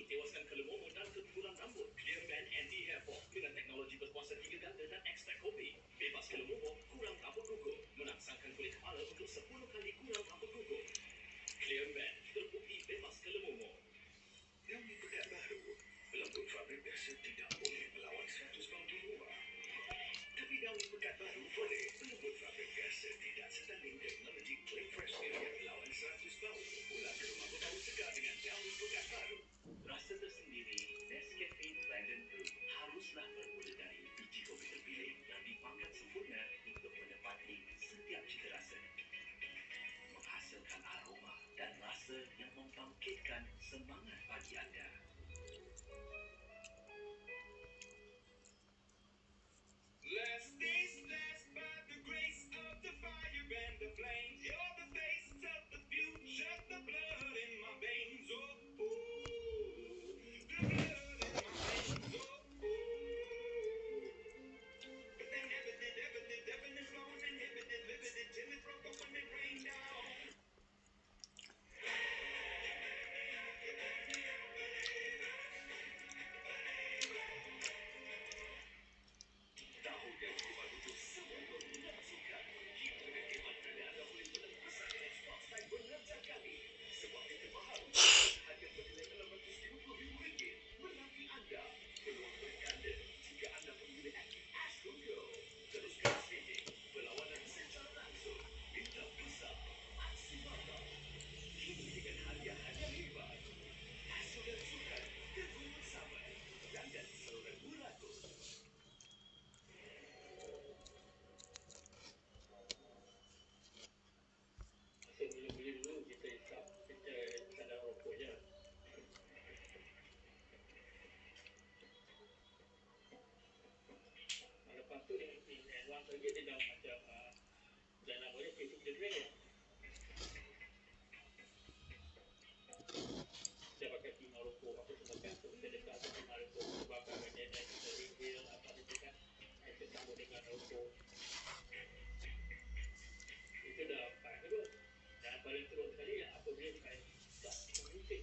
tewaskan kelemamu dan keturunan rambut. Clear Band Anti-Hair Fall dengan teknologi berkuasa 3 ganda dan ekstrak kopi. Bebas kelemamu, kurang rambut gugur. Merangsangkan kulit kepala untuk 10 kali kurang rambut gugur. Clear Band terbukti bebas kelemamu. Namun pekat baru, pelembut fabrik biasa tidak boleh melawan 100 pound di luar. Tapi daun pekat baru boleh. Pelembut fabrik biasa tidak setanding teknologi Clean Fresh Area melawan 100 pound. Pulang ke rumah berbau segar dengan daun pekat baru. Rasa tersendiri Nescafe Blend Brew haruslah bermula dari biji kopi terpilih yang dipanggang sempurna untuk menepati setiap cita rasa. Menghasilkan aroma dan rasa yang membangkitkan semangat pagi anda. Let's be blessed by the grace of the fire and the flames. You're the face of the future, the blood in my veins. Oh, ooh, the blood in my veins. Oh, ooh. But they never did, ever did, flowing, inhibited, limited, timid, broke up when it rained down. Tahu yang itu semua menyaksikan. Kita kehemat dan anda boleh menembus Xbox dan benerja kami. Sebuah fitur baharu hanya bernilai RM850,000 menanti anda. Peluang berganda jika anda pengguna aktif Astro Go. Teruskan streaming, perlawanan secara langsung, minta besar, aksi mata. Kini dengan hadiah-hadiah hebat. Astro dan Sukan, kedua bersama. Dan saluran beratus. Beli dulu kita hisap, kita sadar rokok je. Lepas tu dia advance lagi dia dah macam dah nak boleh Facebook dia drink. Dia pakai timah rokok apa semua kan, so kita dekat tu timah rokok bakar dia kita reveal apa dia kan, kita sambung dengan rokok. Itu dah bagus. Dan paling teruk sekali apabila kita tak musik.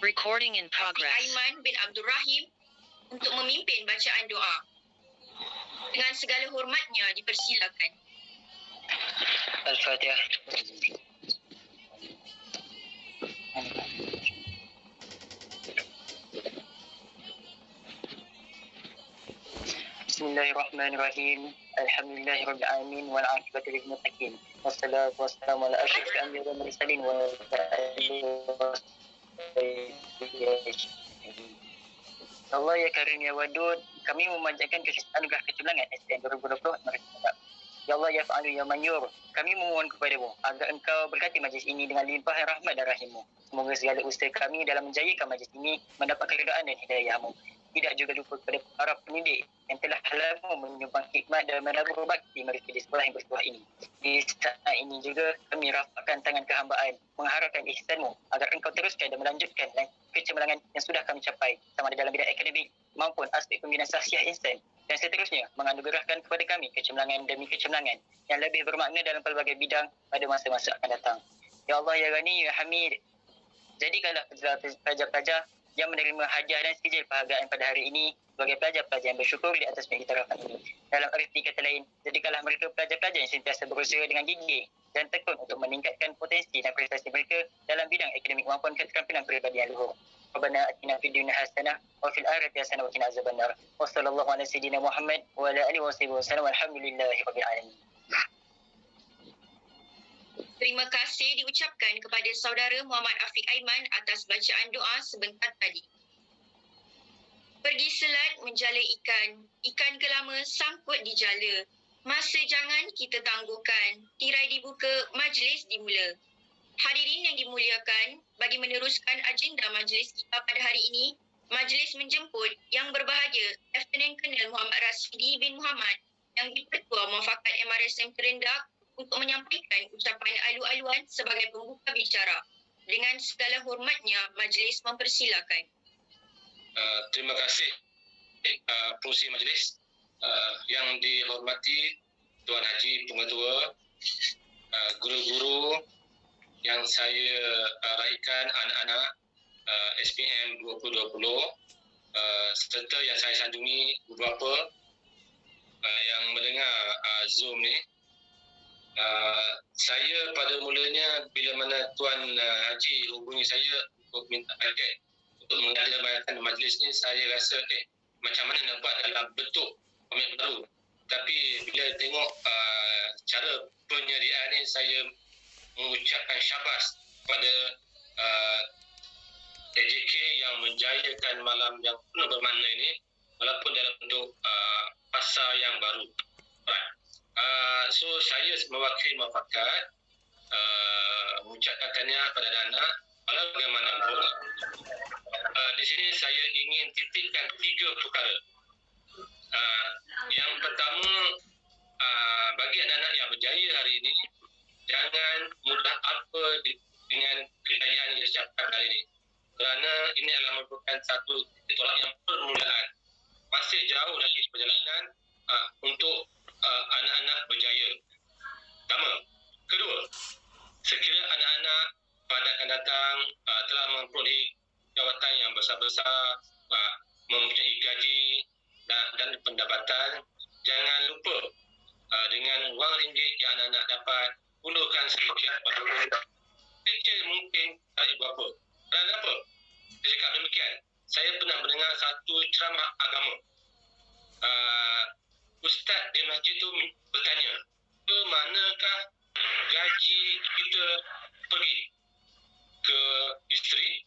Recording in progress. Aiman bin Abdul Rahim untuk memimpin bacaan doa. Dengan segala hormatnya dipersilakan. Al-Fatihah. Bismillahirrahmanirrahim. Alhamdulillahirabbil alamin wal 'aqibatu lil muttaqin. Wassalatu wassalamu ala asyrafil anbiya'i wal mursalin wa ala alihi wa Allah ya Karim ya Wadud, kami memanjatkan kasih anugerah kecemerlangan STM 2020 mereka. Ya Allah ya Fa'alu ya Manyur, kami memohon kepadamu agar engkau berkati majlis ini dengan limpahan rahmat dan rahimmu. Semoga segala usaha kami dalam menjayakan majlis ini mendapat keridaan dan hidayahmu. Tidak juga lupa kepada para pendidik yang telah lama menyumbang hikmat dan menabur bakti mereka di sekolah yang bersekolah ini. Di saat ini juga kami rafakkan tangan kehambaan, mengharapkan ihsanmu agar engkau teruskan dan melanjutkan kecemerlangan yang sudah kami capai sama ada dalam bidang akademik maupun aspek pembinaan sahsiah insan, dan seterusnya menganugerahkan kepada kami kecemerlangan demi kecemerlangan yang lebih bermakna dalam pelbagai bidang pada masa-masa akan datang. Ya Allah ya Ghani ya Hamid, jadikanlah pelajar-pelajar yang menerima hadiah dan sijil penghargaan pada hari ini sebagai pelajar-pelajar yang bersyukur di atas pengiktirafan ini. Dalam erti kata lain, jadikanlah mereka pelajar-pelajar yang sentiasa berusaha dengan gigih dan tekun untuk meningkatkan potensi dan prestasi mereka dalam bidang akademik maupun keterampilan peribadi yang luhur. Rabbana atina fid dunya hasanah wa fil akhirati hasanah wa qina azabannar. Wa sallallahu ala sayyidina Muhammad wa ala alihi wa sallam. Walhamdulillahirabbil alamin. Terima kasih diucapkan kepada saudara Muhammad Afiq Aiman atas bacaan doa sebentar tadi. Pergi selat menjala ikan, ikan gelama sangkut di jala. Masa jangan kita tangguhkan, tirai dibuka, majlis dimula. Hadirin yang dimuliakan, bagi meneruskan agenda majlis kita pada hari ini, majlis menjemput yang berbahagia Lieutenant Colonel Muhammad Rasidi bin Muhammad yang di-Pertua Muafakat MRSM Terendak untuk menyampaikan ucapan alu-aluan sebagai pembuka bicara. Dengan segala hormatnya, majlis mempersilakan. Terima kasih pengurusi majlis yang dihormati Tuan Haji Pengetua, guru-guru yang saya raikan anak-anak SPM 2020, serta yang saya sanjungi beberapa yang mendengar Zoom ni. Saya pada mulanya bila mana Tuan Haji hubungi saya untuk minta target untuk mengadakan majlis ni, saya rasa macam mana nak buat dalam bentuk format baru. Tapi bila tengok cara penyediaan ni, saya mengucapkan syabas kepada AJK yang menjayakan malam yang penuh bermakna ini walaupun dalam bentuk pasar yang baru. Right. So saya mewakili Muafakat mengucapkan tahniah kepada anak. Walau bagaimanapun di sini saya ingin titikkan 3 perkara. Yang pertama, bagi anak-anak yang berjaya hari ini, jangan mudah apa dengan kejayaan yang dicapkan hari ini, kerana ini adalah merupakan satu titik tolak yang permulaan. Masih jauh lagi perjalanan untuk anak-anak berjaya. Pertama. Kedua, sekiranya anak-anak pada akan datang telah memperoleh jawatan yang besar-besar, mempunyai gaji dan pendapatan, jangan lupa dengan wang ringgit yang anak-anak dapat, gunakan sedikit walaupun kecil mungkin tak ada berapa. Kenapa? Saya cakap demikian. Saya pernah mendengar satu ceramah agama. Ustaz di masjid tu bertanya, ke manakah gaji kita pergi? Ke isteri,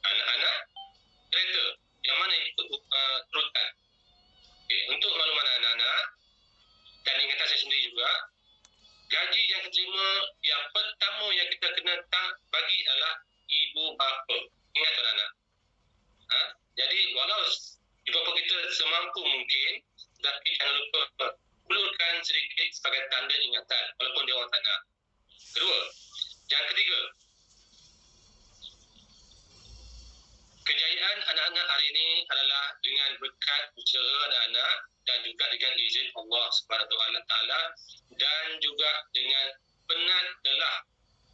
anak-anak, kereta? Yang mana ikut terutan? Untuk makluman anak-anak dan ingatan saya sendiri juga, gaji yang kita terima yang pertama yang kita kena bagi adalah ibu bapa. Ingat anak-anak. Jadi walau ibu bapa kita semampu mungkin, tapi jangan lupa ulurkan sedikit sebagai tanda ingatan walaupun dia orang tak nak. Kedua, yang ketiga, kejayaan anak-anak hari ini adalah dengan berkat usaha anak-anak dan juga dengan izin Allah SWT, dan juga dengan penat lelah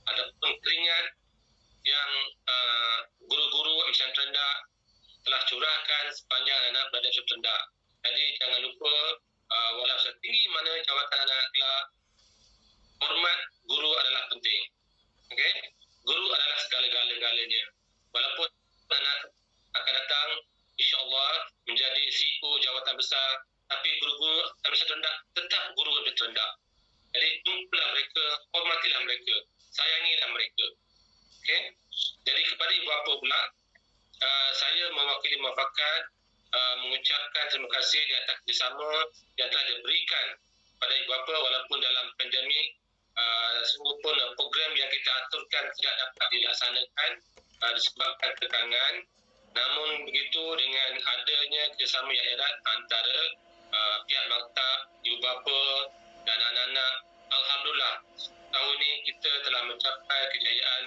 ataupun keringat yang guru-guru Islam Terendah telah curahkan sepanjang anak berada di Terendah. Jadi jangan lupa walau setinggi mana jawatan anak kelak, hormat guru adalah penting. Okey? Guru adalah segala-galanya. Walaupun anak akan datang insya-Allah menjadi CEO jawatan besar, tapi guru-guru Malaysia Terendah tetap guru Malaysia Terendah. Jadi jumpalah mereka, hormatilah mereka, sayangilah mereka. Okey? Jadi kepada ibu bapa pula, saya mewakili Muafakat mengucapkan terima kasih di atas kerjasama yang telah diberikan pada ibu bapa walaupun dalam pandemik sungguh pun program yang kita aturkan tidak dapat dilaksanakan disebabkan tekangan. Namun begitu dengan adanya kerjasama yang erat antara pihak maktab, ibu bapa dan anak-anak, alhamdulillah tahun ini kita telah mencapai kejayaan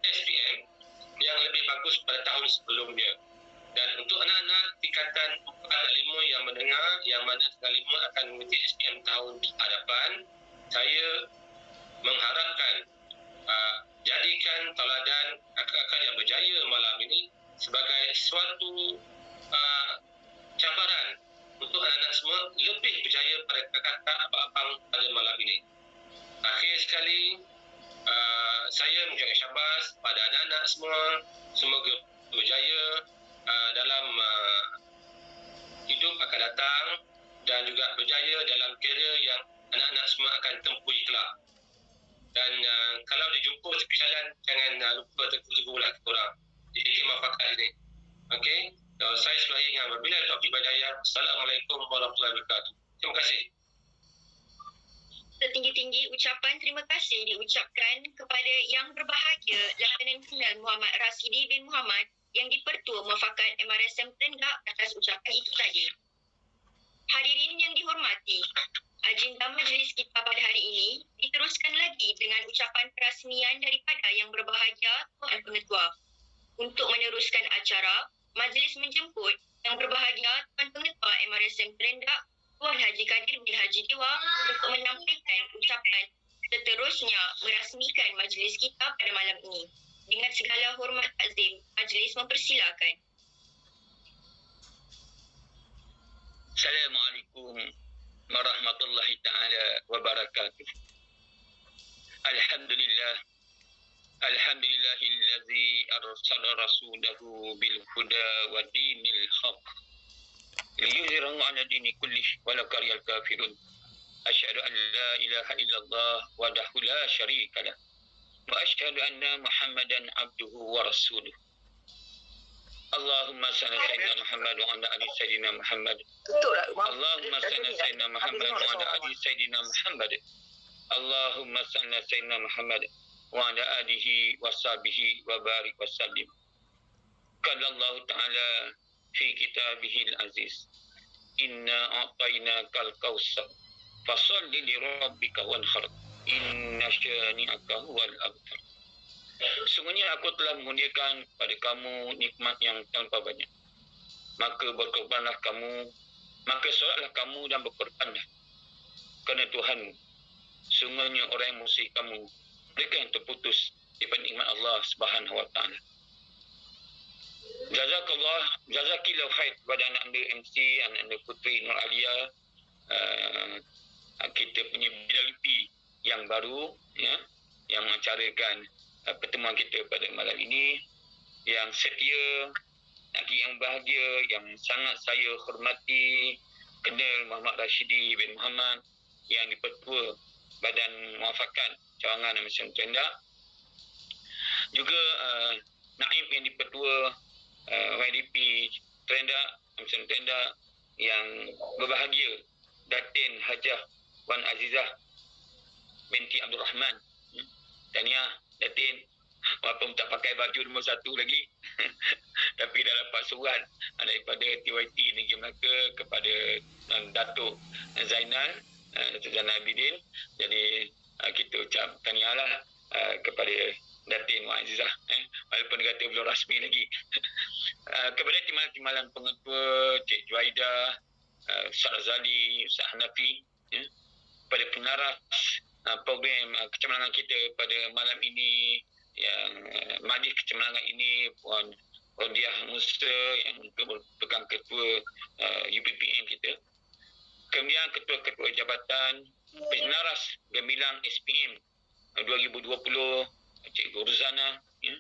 SPM yang lebih bagus pada tahun sebelumnya. Dan untuk anak-anak tingkatan 4 dan 5 yang mendengar, yang mana tingkatan 5 akan mengikuti SPM tahun hadapan, saya mengharapkan jadikan tauladan akak-akak yang berjaya malam ini sebagai suatu cabaran untuk anak-anak semua lebih berjaya pada kakak-kakak abang-abang pada malam ini. Akhir sekali, saya mengucapkan syabas pada anak-anak semua, semoga berjaya dalam hidup akan datang dan juga berjaya dalam kerjaya yang anak-anak semua akan tempuh kelak. Dan kalau dijumpa tepi jalan, jangan lupa tegur lah korang di Muafakat ini. Okey? Saya selalu ingat, bila Taufiq Badayah. Assalamualaikum warahmatullahi wabarakatuh. Terima kasih. Setinggi-tinggi ucapan terima kasih diucapkan kepada yang berbahagia Lieutenant Colonel Muhammad Rasidi bin Muhammad yang di-Pertua Muafakat MRSM Terenggak atas ucapan itu tadi. Hadirin yang dihormati, agenda majlis kita pada hari ini diteruskan lagi dengan ucapan perasmian daripada yang berbahagia Tuan Pengetua. Untuk meneruskan acara, majlis menjemput yang berbahagia Tuan Pengetua MRSM Terenggak Tuan Haji Kadir bin Haji Dewa untuk menyampaikan ucapan seterusnya merasmikan majlis kita pada malam ini. Dengan segala hormat takzim, majlis mempersilakan. Assalamualaikum warahmatullahi ta'ala wabarakatuh. Alhamdulillah. Alhamdulillahillazi arsala rasulahu bil huda wa dinil haq. liyuzhirahu ala dini kullih walau karihal kafirun. Asyhadu an la ilaha illallah wahdahu la syarika lah. Wa asyhadu anna Muhammadan abduhu wa rasuluh. Allahumma salli ala sayyidina Muhammad wa ala ali sayyidina Muhammad. Allahumma salli ala sayyidina Muhammad wa ala ali sayyidina Muhammad. Allahumma salli ala sayyidina Muhammad wa ala alihi wa sahbihi wa barik wa sallim. Qala Allah Ta'ala fi kitabihil aziz, inna a'tainakal kautsar fasalli li rabbika wanhar inna syani'aka huwal abtar. Sungguhnya aku telah menghuniakan pada kamu nikmat yang tanpa banyak, maka berkorbanlah kamu, maka solatlah kamu dan berkorbanlah kerana Tuhanmu. Sungguhnya orang yang musuh kamu, mereka yang terputus daripada nikmat Allah Subhanahu wa Ta'ala. Jazakillah khair kepada anak anda MC, anak anda Putri Nur Alia, kita punya BWP yang baru, ya, yang mencarakan pertemuan kita pada malam ini, yang setia, lagi yang bahagia, yang sangat saya hormati, Colonel Muhammad Rasidi bin Muhammad yang di-Pertua Badan Muafakat Cawangan Malaysia Terenggak, juga Naib yang di-Pertua YDP Terenggak Malaysia Terenggak, yang berbahagia Datin Hajah Wan Azizah binti Abdul Rahman. Tahniah Datin, walaupun tak pakai baju nombor 1 lagi tapi dah dapat surat daripada TYT Negeri Melaka kepada Datuk Zainal Zainal Abidin. Jadi kita ucap tahniahlah kepada Datin Wan Azizah, walaupun dia kata belum rasmi lagi. Kepada timbalan-timbalan pengetua, Cik Juaida, Ustaz Razali, Ustaz Hanafi, kepada penaras program kecemerlangan kita pada malam ini, yang majlis kecemerlangan ini Puan Rodiah Musa yang merupakan ketua UPPM kita. Kemudian ketua-ketua jabatan penaras gemilang SPM 2020, Cikgu Ruzana, ya,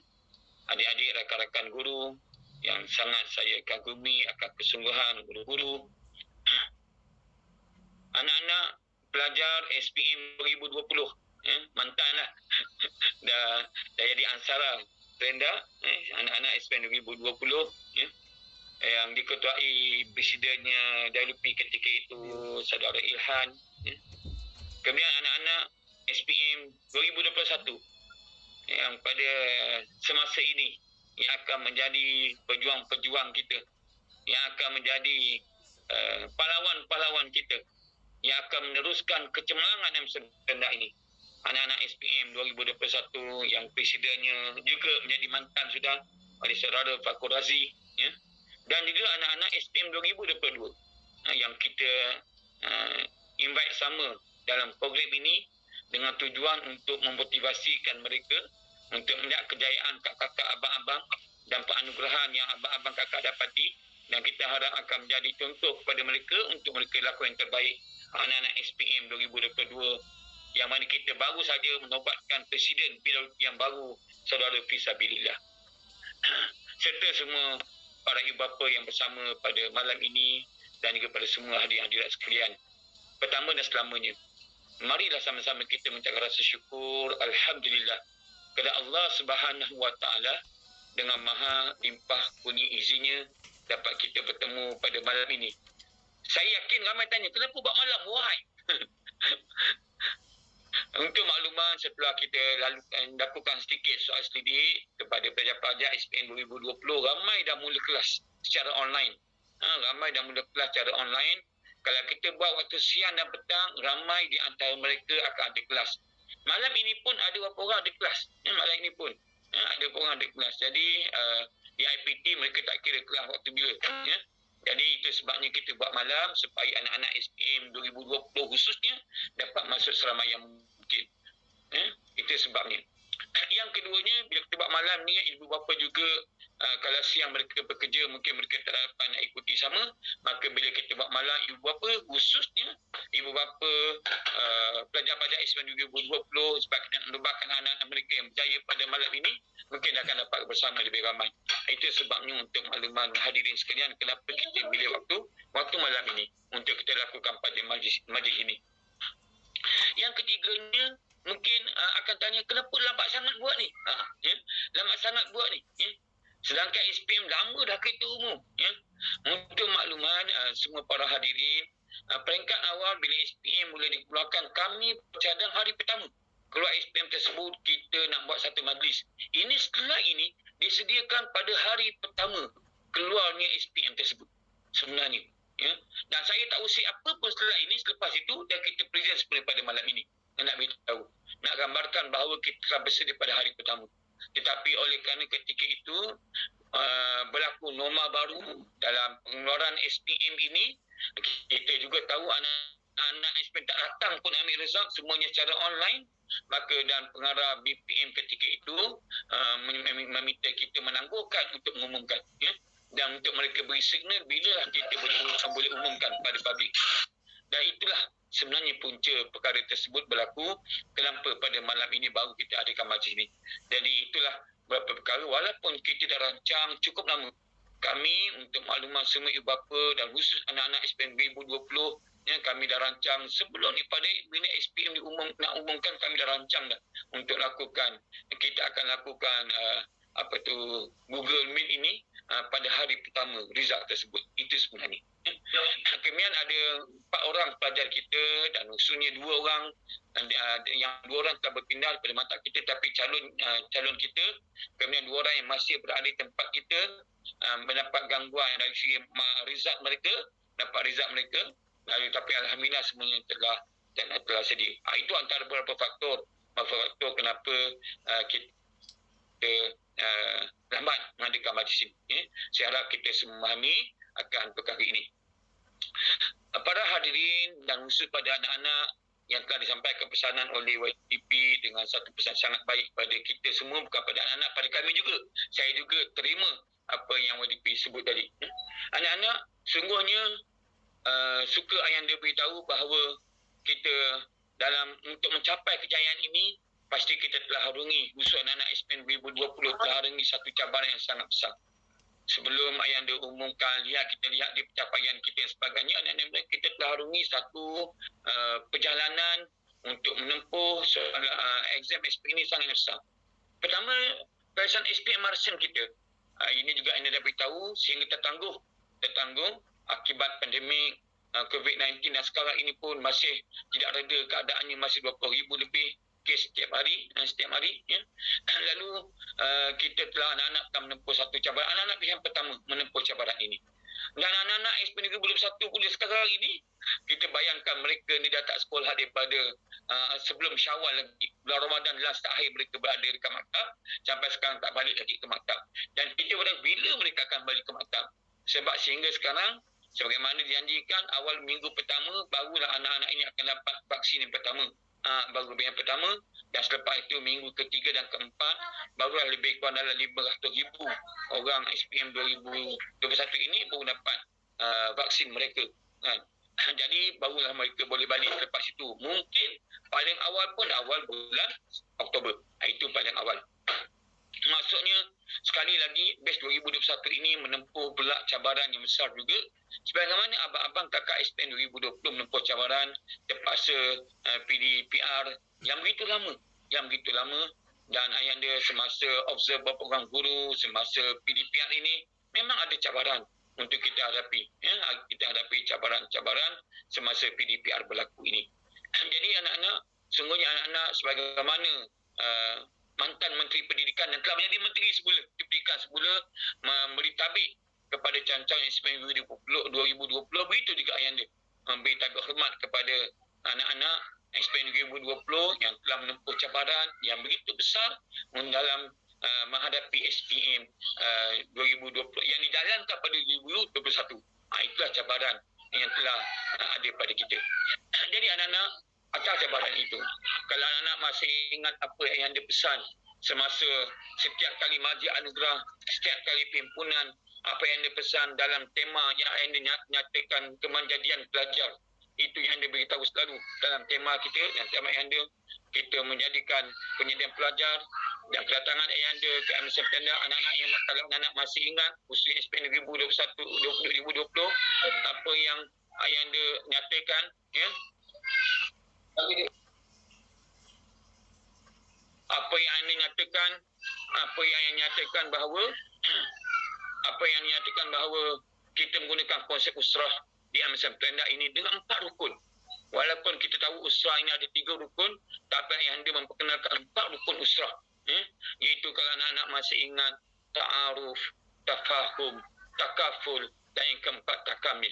adik-adik rakan-rakan guru yang sangat saya kagumi akan kesungguhan guru-guru, anak-anak pelajar SPM 2020, ya, mantan lah dah jadi ansara Brenda, anak-anak SPM 2020, ya, yang diketuai presidennya WP ketika itu Saudara Ilhan, ya. Kemudian anak-anak SPM 2021 yang pada semasa ini yang akan menjadi pejuang-pejuang kita, yang akan menjadi pahlawan-pahlawan kita, yang akan meneruskan kecemerlangan yang serendah ini. Anak-anak SPM 2021 yang presidennya juga menjadi mantan sudah oleh Saudara Fakhur Razi, ya. Dan juga anak-anak SPM 2022 yang kita invite sama dalam program ini dengan tujuan untuk memotivasikan mereka untuk melihat kejayaan kakak-kakak, abang-abang dan penganugerahan yang abang-abang kakak dapati, dan kita harap akan menjadi contoh kepada mereka untuk mereka lakukan yang terbaik. Anak-anak SPM 2022 yang mana kita baru saja menobatkan Presiden PWP yang baru, Saudara Fisabilillah. Serta semua para ibu bapa yang bersama pada malam ini dan juga pada semua hadirin-hadirat sekalian. Pertama dan selamanya, marilah sama-sama kita mengucapkan rasa syukur Alhamdulillah kepada Allah Subhanahu Wa Taala dengan maha limpah kurnia izinnya dapat kita bertemu pada malam ini. Saya yakin ramai tanya, kenapa buat malam, wahai? Untuk makluman, setelah kita lakukan sedikit soal selidik kepada pelajar-pelajar SPM 2020, ramai dah mula kelas secara online. Ramai dah mula kelas secara online. Kalau kita buat waktu siang dan petang, ramai di antara mereka akan ada kelas. Malam ini pun ada beberapa orang ada kelas. Malam ini pun ada beberapa orang ada kelas. Jadi di IPT mereka tak kira kelas waktu bila. Ya. Jadi itu sebabnya kita buat malam supaya anak-anak SPM 2020 khususnya dapat masuk seramai yang mungkin. Itu sebabnya. Yang keduanya, bila kita buat malam ni, ibu bapa juga kalau siang mereka bekerja, mungkin mereka tak dapat nak ikuti sama. Maka bila kita buat malam, ibu bapa khususnya ibu bapa pelajar-pelajar SPM 2020 sebab kita nak menubarkan anak-anak mereka yang berjaya pada malam ini, mungkin akan dapat bersama lebih ramai. Itu sebabnya untuk makluman hadirin sekalian, kenapa kita pilih waktu malam ini untuk kita lakukan pada majlis ini. Yang ketiganya, mungkin akan tanya, kenapa lambat sangat buat ni? Lambat sangat buat ni. Sedangkan SPM lama dah kereta umum. Untuk makluman semua para hadirin, peringkat awal bila SPM mula dikeluarkan, kami bercadang hari pertama keluar SPM tersebut, kita nak buat satu majlis. Ini setelah ini disediakan pada hari pertama keluarnya SPM tersebut sebenarnya. Dan saya tak usik apa pun setelah ini, selepas itu dan kita present sebenarnya pada malam ini. Nak beritahu, nak gambarkan bahawa kita telah bersedia pada hari pertama. Tetapi oleh kerana ketika itu berlaku norma baru dalam pengeluaran SPM ini, kita juga tahu anak SPM tak datang pun ambil result, semuanya secara online. Maka dan pengarah BPM ketika itu meminta kita menangguhkan untuk mengumumkan, dan untuk mereka beri signal bila kita boleh umumkan pada publik. Dan itulah sebenarnya punca perkara tersebut berlaku, kenapa pada malam ini baru kita adakan majlis ini. Jadi itulah beberapa perkara, walaupun kita dah rancang cukup lama. Kami untuk maklumat semua ibu bapa dan khusus anak-anak SPM 2020, kami dah rancang sebelum ni, pada bila SPM nak umumkan, kami dah rancang dah untuk lakukan. Kita akan lakukan Google Meet ini pada hari pertama result tersebut. Itu sebenarnya. Kemudian ada 4 orang pelajar kita dan khususnya 2 orang, yang 2 orang telah berpindah pada mata kita, tapi calon kita, kemudian 2 orang yang masih berada di tempat kita mendapat gangguan dari segi result mereka, tapi alhamdulillah semuanya telah sedia. Itu antara beberapa faktor kenapa kita lambat mengadakan majlis ini. Saya harap kita semua memahami akan perkara ini. Para hadirin dan khusus pada anak-anak yang telah disampaikan pesanan oleh YTP dengan satu pesan sangat baik pada kita semua, bukan pada anak-anak, pada kami juga. Saya juga terima apa yang YTP sebut tadi. Anak-anak sungguhnya suka Ayanda beritahu bahawa kita dalam untuk mencapai kejayaan ini, pasti kita telah harungi, khusus anak-anak SPM 2020 telah harungi satu cabaran yang sangat besar. Sebelum Ayanda umumkan, kita lihat di pencapaian kita dan sebagainya, anak-anak kita telah harungi satu perjalanan untuk menempuh exam SPM ini sangat besar. Pertama, pelajaran SPM Marsen kita. Ini juga Ayanda dah beritahu sehingga tertangguh akibat pandemik COVID-19, dan sekarang ini pun masih tidak reda keadaannya, masih 20,000 lebih kes setiap hari. Ya. Lalu kita telah anak-anak telah menempuh satu cabaran. Anak-anak pilihan pertama menempuh cabaran ini. Dan anak-anak SPM 2021 kuliah sekarang ini, kita bayangkan mereka ni dah tak sekolah daripada sebelum Syawal lagi. Bulan Ramadan last akhir mereka berada dekat maktab, sampai sekarang tak balik lagi ke maktab. Dan kita berada bila mereka akan balik ke maktab. Sebab sehingga sekarang, sebagaimana dijanjikan, awal minggu pertama barulah anak-anak ini akan dapat vaksin yang pertama. Baru yang pertama, dan selepas itu minggu ketiga dan keempat barulah lebih kurang dalam 500,000 orang SPM 2021 ini baru dapat vaksin mereka kan. Jadi barulah mereka boleh balik selepas itu. Mungkin paling awal pun awal bulan Oktober. Itu paling awal. Maksudnya sekali lagi batch 2021 ini menempuh pula cabaran yang besar juga. Sebagaimana abang-abang kakak SPM 2020 menempuh cabaran terpaksa PDPR yang begitu lama, dan Ayanda semasa observe beberapa orang guru semasa PDPR ini memang ada cabaran untuk kita hadapi. Kita hadapi cabaran-cabaran semasa PDPR berlaku ini. Jadi anak-anak, sungguhnya anak-anak sebagaimana mantan Menteri Pendidikan dan telah menjadi Menteri Pendidikan semula memberi tabik kepada cancang SPM 2020, begitu juga Ayanda memberi tabik hormat kepada anak-anak SPM 2020 yang telah menempuh cabaran yang begitu besar dalam menghadapi SPM 2020 yang dijalankan pada 2021. Itulah cabaran yang telah ada pada kita. Jadi anak-anak, atas cabaran itu, kalau anak-anak masih ingat apa yang dia pesan semasa setiap kali majlis anugerah, setiap kali perhimpunan, apa yang dia pesan dalam tema yang dia nyatakan kemanjadian pelajar, itu yang dia beritahu selalu dalam tema kita, yang tema yang dia kita menjadikan penyediaan pelajar. Dan kedatangan Ayanda ke MSM Tenda, anak-anak yang kalau anak-anak masih ingat usia SPM 2021 2020, apa yang Ayanda nyatakan, ya, apa yang Ayanda nyatakan bahawa kita menggunakan konsep usrah di MSM Tenda ini dengan 4 rukun. Walaupun kita tahu usrah ini ada 3 rukun, tapi Ayanda memperkenalkan 4 rukun usrah. Iaitu kalau anak-anak masih ingat, ta'aruf, tafahum, takaful, dan yang keempat takamil.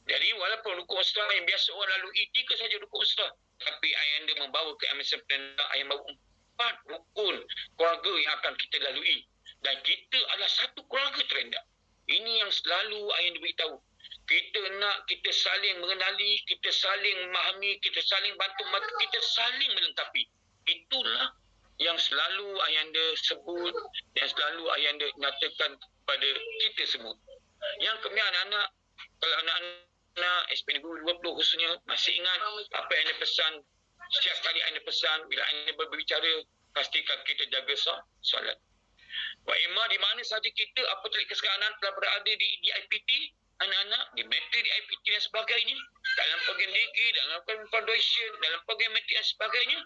Jadi walaupun rukun usrah yang biasa orang lalui 3 saja rukun usrah, tapi Ayanda membawa ke MSM Tenda, Ayanda membawa 4 rukun keluarga yang akan kita lalui. Dan kita adalah satu keluarga terendah. Ini yang selalu Ayanda beritahu. Kita saling mengenali, kita saling memahami, kita saling bantu, kita saling melengkapi. Itulah yang selalu Ayanda sebut dan selalu Ayanda nyatakan kepada kita semua. Yang kemudian anak-anak, kalau anak-anak SPM 2020 khususnya masih ingat apa yang Ayanda pesan, setiap kali Ayanda pesan, bila Ayanda berbicara, pastikan kita jaga solat. Wa imma di mana saja kita, apatah sekarang telah berada di IPT, anak-anak di materi di IPT dan sebagainya, dalam program degree, dalam program foundation, dalam program materi dan sebagainya,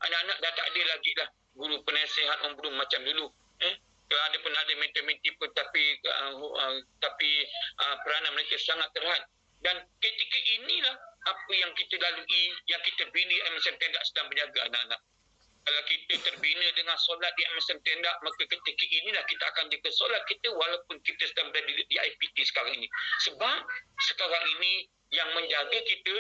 anak-anak dah tak ada lagi lah guru penasihat umum macam dulu. Kalau ada pun ada mentor-mentor pun, tapi peranan mereka sangat terhad. Dan ketika inilah apa yang kita lalui, yang kita bina MSM Tenda sedang menjaga anak-anak. Kalau kita terbina dengan solat di MSM Tenda, maka ketika inilah kita akan jaga solat kita walaupun kita sedang berada di IPT sekarang ini. Sebab sekarang ini yang menjaga kita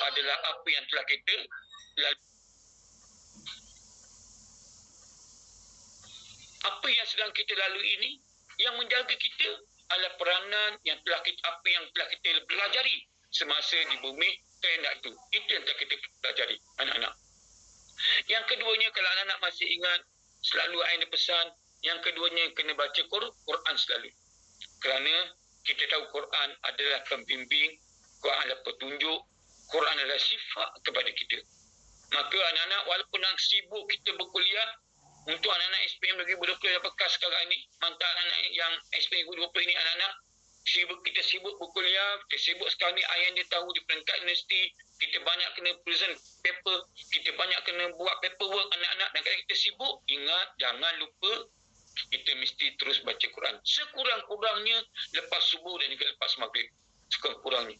adalah apa yang telah kita lalui. Apa yang sedang kita lalui ini, yang menjaga kita adalah peranan yang telah kita, apa yang telah kita pelajari semasa di bumi, tenda itu. Itu yang kita pelajari anak-anak. Yang keduanya, kalau anak-anak masih ingat, selalu ayah pesan, yang keduanya kena baca Quran selalu. Kerana kita tahu Quran adalah pembimbing, Quran adalah petunjuk, Quran adalah sifat kepada kita. Maka anak-anak, walaupun yang sibuk kita berkuliah, untuk anak-anak SPM 2020 yang bekas sekarang ini, mantan anak yang SPM 2020 ini, anak-anak kita sibuk berkuliah, kita sibuk sekarang ni, ayah dia tahu di peringkat universiti, kita banyak kena present paper, kita banyak kena buat paperwork anak-anak, dan kalau kita sibuk, ingat, jangan lupa, kita mesti terus baca Quran. Sekurang-kurangnya lepas subuh dan juga lepas maghrib. Sekurang-kurangnya.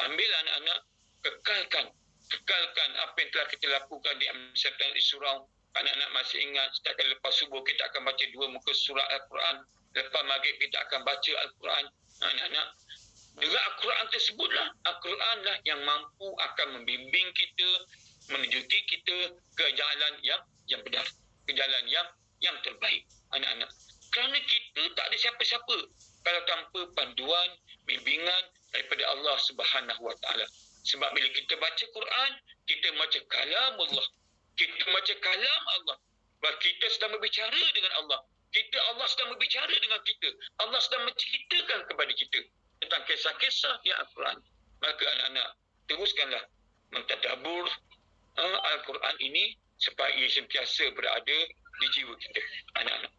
Ambil anak-anak, kekalkan apa yang telah kita lakukan di Amsatan Surau. Anak-anak masih ingat, setiap kali lepas subuh kita akan baca 2 muka surat Al-Quran. Lepas maghrib kita akan baca Al-Quran. Anak-anak, dengan Al-Quran tersebutlah, Al-Quran lah yang mampu akan membimbing kita, menunjuki kita ke jalan yang benar, ke jalan yang terbaik, anak-anak. Kerana kita tak ada siapa-siapa kalau tanpa panduan, bimbingan daripada Allah Subhanahu Wa Taala. Sebab bila kita baca Quran, kita baca kalam Allah. Kita baca kalam Allah. Bahawa kita sedang berbicara dengan Allah. Allah sedang berbicara dengan kita. Allah sedang menceritakan kepada kita tentang kisah-kisah yang Al-Quran. Maka anak-anak, teruskanlah mentadabur Al-Quran ini supaya ia sentiasa berada di jiwa kita, anak-anak.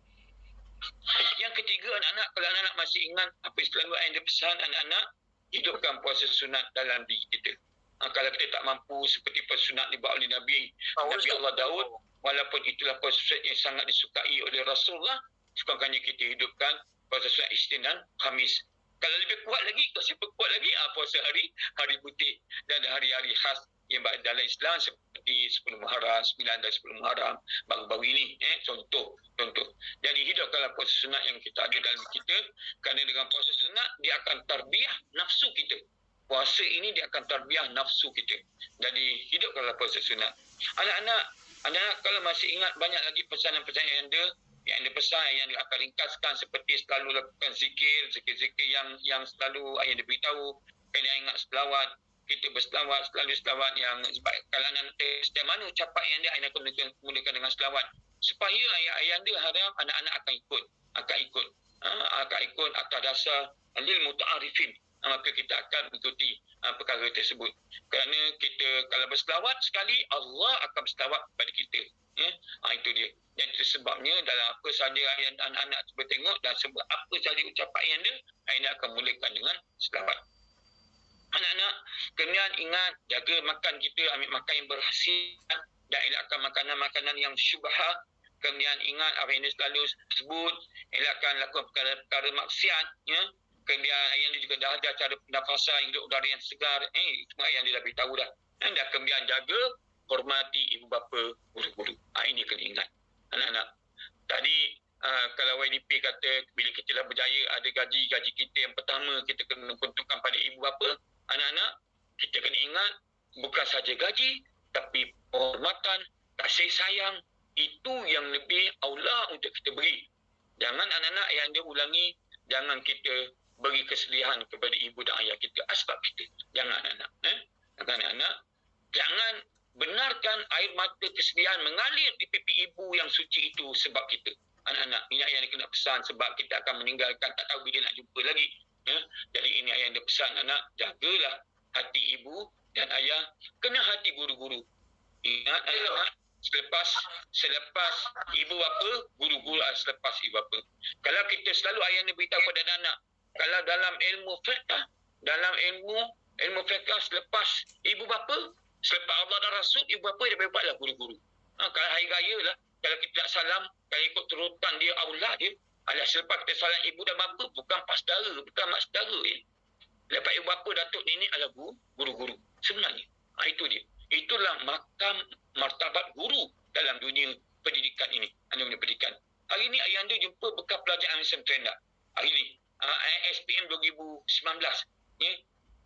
Yang ketiga, anak-anak, kalau anak-anak masih ingat apa yang selalu ayah pesan, anak-anak, hidupkan puasa sunat dalam diri kita. Kalau kita tak mampu seperti puasa sunat dibawa oleh Nabi Allah Daud, walaupun itulah puasa sunat yang sangat disukai oleh Rasulullah, sekurang-kurangnya kita hidupkan puasa sunat Isnin dan Khamis. Kalau lebih kuat lagi, kalau siapa kuat lagi, puasa hari putih dan hari-hari khas yang dalam Islam seperti 10 Muharram, 9 dan 10 Muharram baru-baru ini. Contoh. Jadi hidupkanlah puasa sunat yang kita ada dalam kita, kerana dengan puasa sunat dia akan tarbiyah nafsu kita. Puasa ini dia akan tarbiyah nafsu kita. Jadi hidupkanlah puasa sunat. Anak-anak kalau masih ingat, banyak lagi pesanan-pesanan yang ada pesan, yang dia akan ringkaskan, seperti selalu lakukan zikir yang selalu ayah dia beritahu, kena ingat selawat, kita berselawat, selalu selawat yang, sebab kalau anak setiap mana ucapan yang dia akan mulakan dengan selawat, supaya ayah dia harap anak-anak akan ikut atas dasar lil muta'arifin. Maka kita akan mengikuti perkara tersebut. Kerana kita kalau berselawat sekali, Allah akan berselawat kepada kita. Itu dia. Dan itu sebabnya dalam apa sahaja yang anak-anak cuba tengok, dan sebab apa sahaja ucapan yang dia akan mulakan dengan selawat. Anak-anak, kena ingat, jaga makan kita, ambil makan yang berkhasiat, dan elakkan makanan-makanan yang syubhat. Kemudian ingat apa yang dia selalu sebut, elakkan lakukan perkara-perkara maksiat. Kemudian yang dia juga dah ada cara pernafasan, hidup udara yang segar. Semua yang dia dah beritahu dah. Dan kemudian jaga, hormati ibu bapa, guru-guru. Ini kena ingat, anak-anak. Tadi kalau YDP kata bila kita dah berjaya, ada gaji kita yang pertama kita kena peruntukkan pada ibu bapa. Anak-anak, kita kena ingat, bukan saja gaji, tapi penghormatan, kasih sayang, itu yang lebih aula untuk kita beri. Jangan anak-anak yang dia ulangi, jangan kita beri kesedihan kepada ibu dan ayah kita sebab kita. Jangan anak-anak. Anak-anak, jangan benarkan air mata kesedihan mengalir di pipi ibu yang suci itu sebab kita. Anak-anak, ini yang kena pesan, sebab kita akan meninggalkan, tak tahu bila nak jumpa lagi. Jadi ini yang dia pesan, anak, jagalah hati ibu dan ayah, kena hati guru-guru. Ingat anak-anak, selepas ibu bapa, guru-guru selepas ibu bapa. Kalau kita selalu ayah ni beritahu kepada anak, kalau dalam ilmu fiqh selepas ibu bapa, selepas Allah dan Rasul, ibu bapa dia buatlah guru-guru. Kalau hari raya lah, kalau kita nak salam, kalau ikut turutan dia, aulah dia, selepas kita salam ibu dan bapa, bukan pak saudara, bukan mak saudara. Lepas ibu bapa, datuk nenek adalah guru-guru. Sebenarnya, itu dia. Itulah makam martabat guru dalam dunia pendidikan ini. Dunia pendidikan. Hari ini ayah anda jumpa bekas pelajar Amsem Trenda. Hari ini, SPM 2019.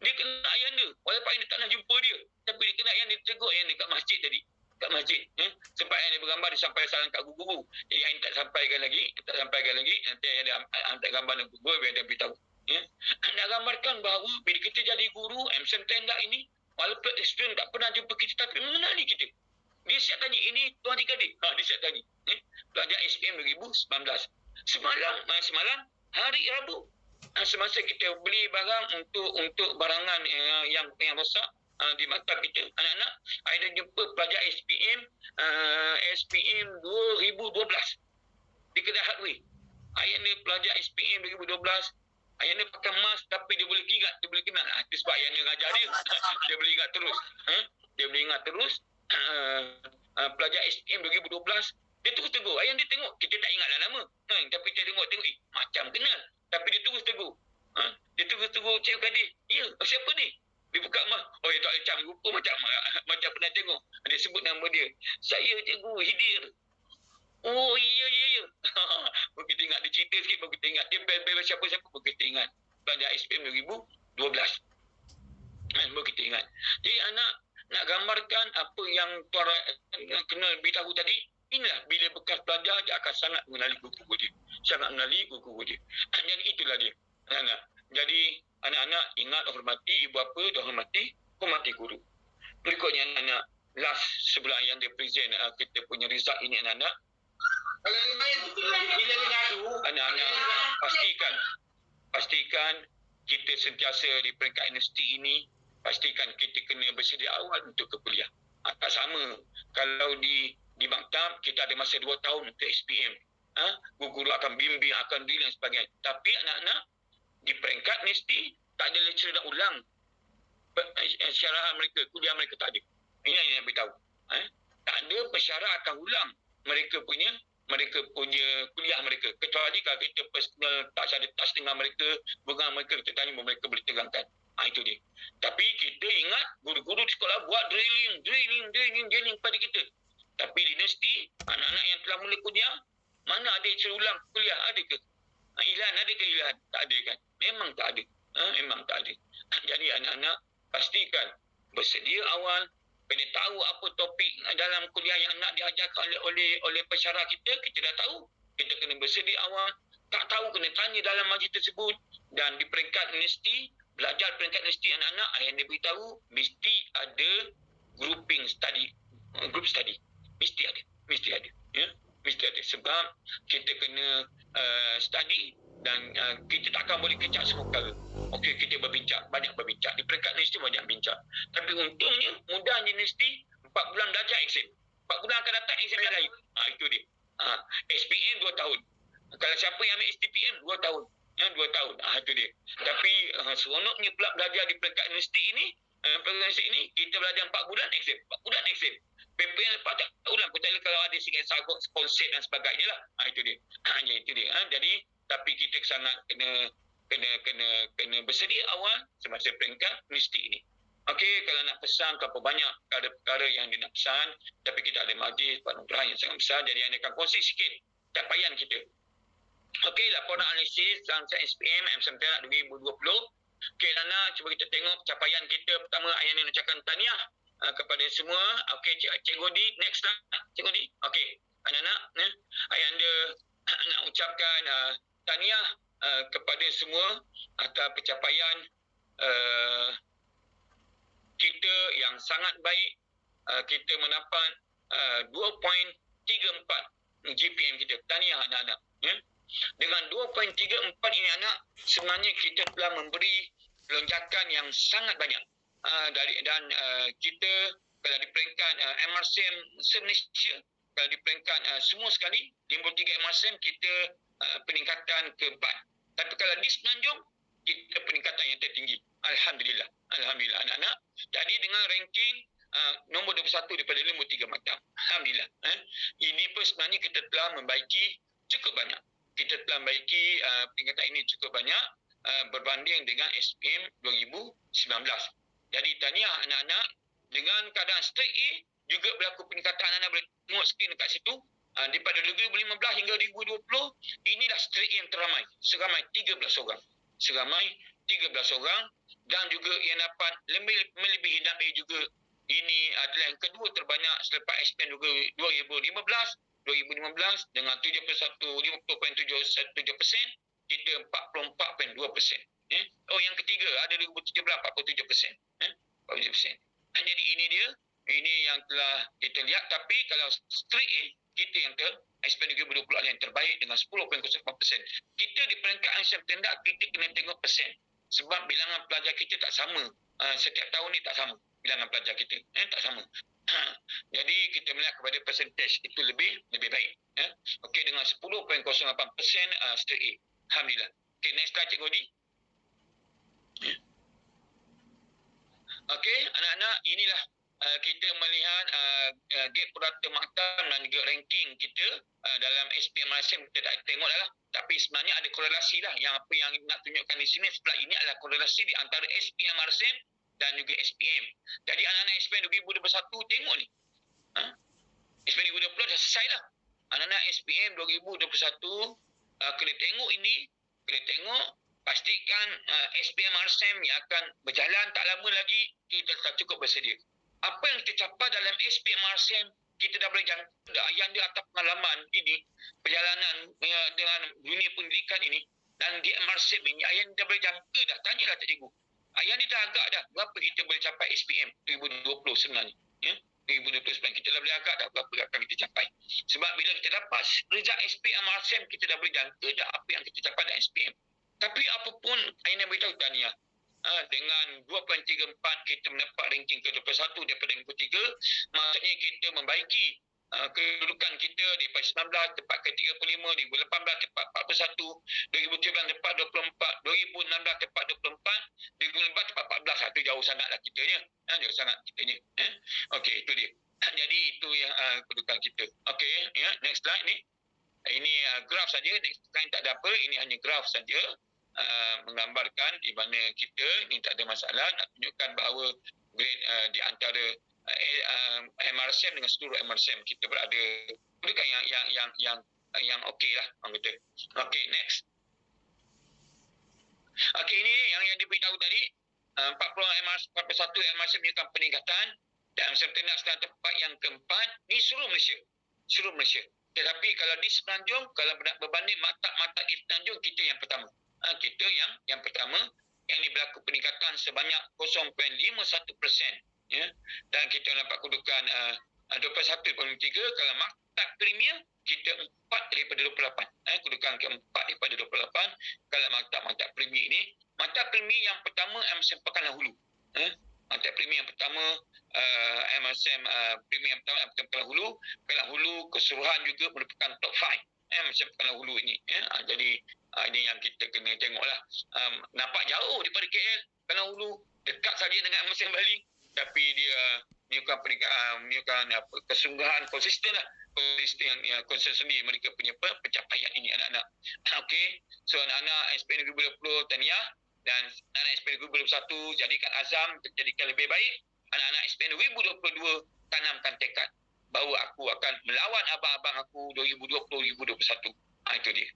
Dia kena ayah anda. Walaupun ayah tak nak jumpa dia. Tapi dia kena ayah anda tegur ayah anda kat masjid tadi. Kat masjid. Sempat ayah anda bergambar, dia sampai salam kat guru-guru. Jadi ayah tak sampaikan lagi. Nanti ayah anda hantar gambar dengan guru, ayah anda beritahu. Ya. Nak gambarkan bahawa bila kita jadi guru, M10 ini, walaupun student tak pernah jumpa kita, tapi mengenali kita. Dia siap tanya, ini tuan adik-adik. Dia siap tanya. Pelajar SPM 2019. Semalam, hari Rabu, semasa kita beli barang untuk barangan yang rosak di maktab kita, anak-anak, ada jumpa pelajar SPM 2012 di kedai hardware. Ayah ni pelajar SPM 2012. Ayah ni pakai mask tapi dia boleh ingat, dia boleh kenal. Itu sebab ayah ni ngajar dia. Dia boleh ingat terus. Dia boleh ingat terus. Pelajar SPM 2012, dia terus tegur. Ayah dia tengok, kita tak ingatlah nama. Tapi dia tengok, macam kenal. Tapi dia terus tegur. Dia terus tegur, Cikgu Kadir. Ya, siapa ni? Dia buka mask. Oh, dia tak macam rupa macam pernah tengok. Dia sebut nama dia. Saya Cikgu Hidir. Oh, ya. Baru kita ingat, dia cerita sikit, baru kita ingat. Dia bel siapa-siapa, baru kita ingat. Pelajar SPM 2012. Baru kita ingat. Jadi anak nak gambarkan apa yang tuan kena beritahu tadi, inilah bila bekas pelajar, dia akan sangat mengenali guru-guru dia. Sangat mengenali guru-guru dia. Jadi itulah dia. Anak-anak. Jadi anak-anak ingat hormati ibu bapa, dan hormati guru. Berikutnya anak-anak, last sebelum yang dia present kita punya result ini anak-anak. Kalau dia main, bila dia ngadu, anak-anak pastikan kita sentiasa di peringkat universiti ini, pastikan kita kena bersedia awal untuk ke kuliah. Tak sama. Kalau di maktab, kita ada masa 2 tahun untuk SPM. Guru akan bimbing, akan drill dan sebagainya. Tapi anak-anak, di peringkat universiti, tak ada lecturer nak ulang syarahan mereka, kuliah mereka tak ada. Ini yang nak beritahu. Tak ada pensyarah akan ulang mereka punya kuliah mereka. Kecuali kalau kita personal touch, ada touch dengan mereka, dengan mereka, kita tanya mereka boleh tegangkan. Itu dia. Tapi kita ingat guru-guru di sekolah buat drilling pada kita. Tapi di universiti, anak-anak yang telah mula kuliah, mana ada ulang kuliah? Ada ke? Ilan ada ke ilan? Tak ada kan? Memang tak ada. Memang tak ada. Jadi anak-anak pastikan bersedia awal, kena tahu apa topik dalam kuliah yang nak diajarkan oleh pensyarah kita dah tahu. Kita kena bersedia awal. Tak tahu kena tanya dalam majlis tersebut. Dan di peringkat universiti, belajar peringkat universiti anak-anak, yang dia beritahu, mesti ada group study. Mesti ada. Ya? Mesti ada. Sebab kita kena study dan kita takkan boleh kecak semua perkara. Okey, kita banyak berbincang. Di peringkat universiti banyak bincang. Tapi untungnya, mudahnya universiti, 4 bulan belajar exam. 4 bulan akan datang exam yang lain. Itu dia. SPM 2 tahun. Kalau siapa yang ambil STPM, 2 tahun. 2 tahun. Itu dia. Tapi seronoknya pula belajar di peringkat universiti ini, kita belajar 4 bulan exam. 4 bulan exam. Paper yang lepas tak ulang. Kecuali kalau ada sikit sagot, konsep dan sebagainya lah. Itu dia. Itu dia. Jadi, tapi kita sangat kena bersedia awal semasa peringkat universiti ini. Okey, kalau nak pesan berapa banyak perkara yang dia nak pesan, tapi kita ada majlis penuntran yang sangat besar, jadi anda akan kongsi sikit capaian kita. Okey, laporan analisis Samsung SPM M9 2020. Okey, Nana, cuba kita tengok capaian kita. Pertama, ayah ni ucapkan tahniah kepada semua. Okey, Cikgu Di, next lah. Cikgu Di. Okey, anak-anak, ayah anda nak ucapkan tahniah kepada semua atas pencapaian kita yang sangat baik. Kita mendapat 2.34 GPM kita. Tahniah anak-anak. Ya? Dengan 2.34 ini anak, sebenarnya kita telah memberi lonjakan yang sangat banyak. Dan kita kalau di peringkat MRCM se-Malaysia, kalau di peringkat semua sekali 53 MRCM, kita peningkatan ke-4. Tapi kalau di Semenanjung, kita peningkatan yang tertinggi. Alhamdulillah anak-anak. Jadi dengan ranking nombor 21 daripada 53 maktab. Alhamdulillah. Ini pun sebenarnya kita telah membaiki cukup banyak. Kita telah membaiki peningkatan ini cukup banyak berbanding dengan SPM 2019. Jadi tahniah anak-anak. Dengan keadaan straight A juga berlaku peningkatan. Anak-anak boleh tengok skrin dekat situ. Daripada 2015 hingga 2020, inilah straight A yang teramai. Seramai 13 orang. Dan juga yang dapat melebihi NAP A juga. Ini adalah yang kedua terbanyak selepas SPM 2015 dengan 50.71%, kita 44.2%. Oh, yang ketiga ada 2013 47%. 47%. Jadi ini yang telah kita lihat. Tapi kalau straight A, kita yang SPM 2020 yang terbaik dengan 10.04%. Kita di peringkat ASEAN Tendak, kita kena tengok persen. Sebab bilangan pelajar kita tak sama. Setiap tahun ni tak sama bilangan pelajar kita. Tak sama. Jadi kita melihat kepada persentage itu lebih baik. Okey, dengan 10.08% straight A. Alhamdulillah. Okey, next slide Cikgu Odi. Okey, anak-anak, inilah kita melihat gap purata maktab dan juga ranking kita dalam SPM Malaysia. Kita tak tengok lah. Tapi sebenarnya ada korelasi lah. Yang apa yang nak tunjukkan di sini sebelah ini adalah korelasi di antara SPM Malaysia dan juga SPM. Jadi anak-anak SPM 2021 tengok ni. SPM 2020 dah selesai lah. Anak-anak SPM 2021 kena tengok ini. Kena tengok. Pastikan SPM RSM yang akan berjalan tak lama lagi, kita tak cukup bersedia. Apa yang kita capai dalam SPM RSM, kita dah boleh jangka. Yang di atas pengalaman ini, perjalanan dengan dunia pendidikan ini, dan di MRSM ini, yang dah boleh jangka dah. Tanyalah tak cikgu. Yang ni dah agak dah. Berapa kita boleh capai SPM 2020 sebenarnya? 2020 sebenarnya kita dah boleh agak dah berapa akan kita capai. Sebab bila kita dapat result SPM RSM, kita dah boleh jangka dah apa yang kita capai dalam SPM. Tapi apapun Aina beritahu tahniah. Dengan 2.34 kita mendapat ranking ke-21 daripada 23. Maksudnya kita membaiki kedudukan kita daripada 19 tepat ke 35, 2018 tepat 41, 2017 tepat 24, 2016 tepat 24, 2014 tepat 14. Itu jauh sangatlah kitanya. Jauh sangat kitanya. Okey, itu dia. Jadi itu yang kedudukan kita. Okey, ya, next slide ni. Ini graf saja. Next slide tak ada apa. Ini hanya graf saja. Menggambarkan di mana kita ni tak ada masalah, nak tunjukkan bahawa grade di antara MRSM dengan seluruh MRSM kita berada kedudukan yang okey lah orang kata. Okey, next. Okey, ini yang diberitahu tadi 41 MRSM menyukan peningkatan dan MRSM Tendak sekarang tempat yang keempat. Ni seluruh Malaysia. Tetapi kalau di Semenanjung, kalau berbanding maktab-maktab di Semenanjung, kita yang pertama. Kita yang pertama yang berlaku peningkatan sebanyak 0.51%, ya, dan kita dapat kedudukan 21.3. Kalau maktab premier kita 4 daripada 28, kedudukan keempat daripada 28. Kalau maktab premier ini, maktab premier yang pertama MSM Pekanbaru Hulu, maktab premier yang pertama MSM premier yang pertama Pekanbaru Hulu keseluruhan juga merupakan top 5 MSM Pekanbaru Hulu ini, jadi ini yang kita kena tengoklah. Nampak jauh daripada KL, Pekanbaru Hulu dekat saja dengan MSM Bali, tapi dia menyukan kesungguhan konsisten lah. Konsisten sendiri mereka punya pencapaian ini anak-anak. Okey, so anak-anak SPM 2020 tahniah, dan anak-anak SPM 2021 jadikan azam untuk jadikan lebih baik. Anak-anak SPM 2022 tanamkan tekad bahawa aku akan melawan abang-abang aku 2020-2021. Itu dia.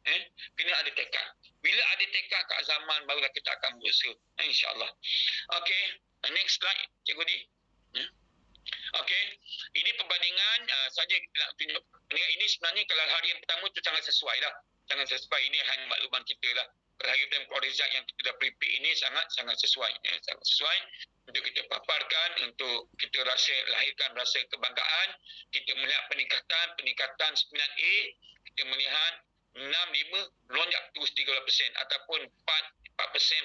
Kena ada tekad. Bila ada tekad keazaman, barulah kita akan berusaha. InsyaAllah. Okey. Next slide, Cikgu Di. Okey. Ini perbandingan saja kita nak tunjuk. Ini sebenarnya kalau hari yang pertama itu sangat sesuai lah. Sangat sesuai. Ini hanya makluman kita lah. Hari yang result yang kita dah prepare ini sangat sesuai. Sangat sesuai untuk kita paparkan, untuk kita lahirkan rasa kebanggaan. Kita melihat peningkatan 9A. Kita melihat 65 melonjak terus 13%, ataupun 4%,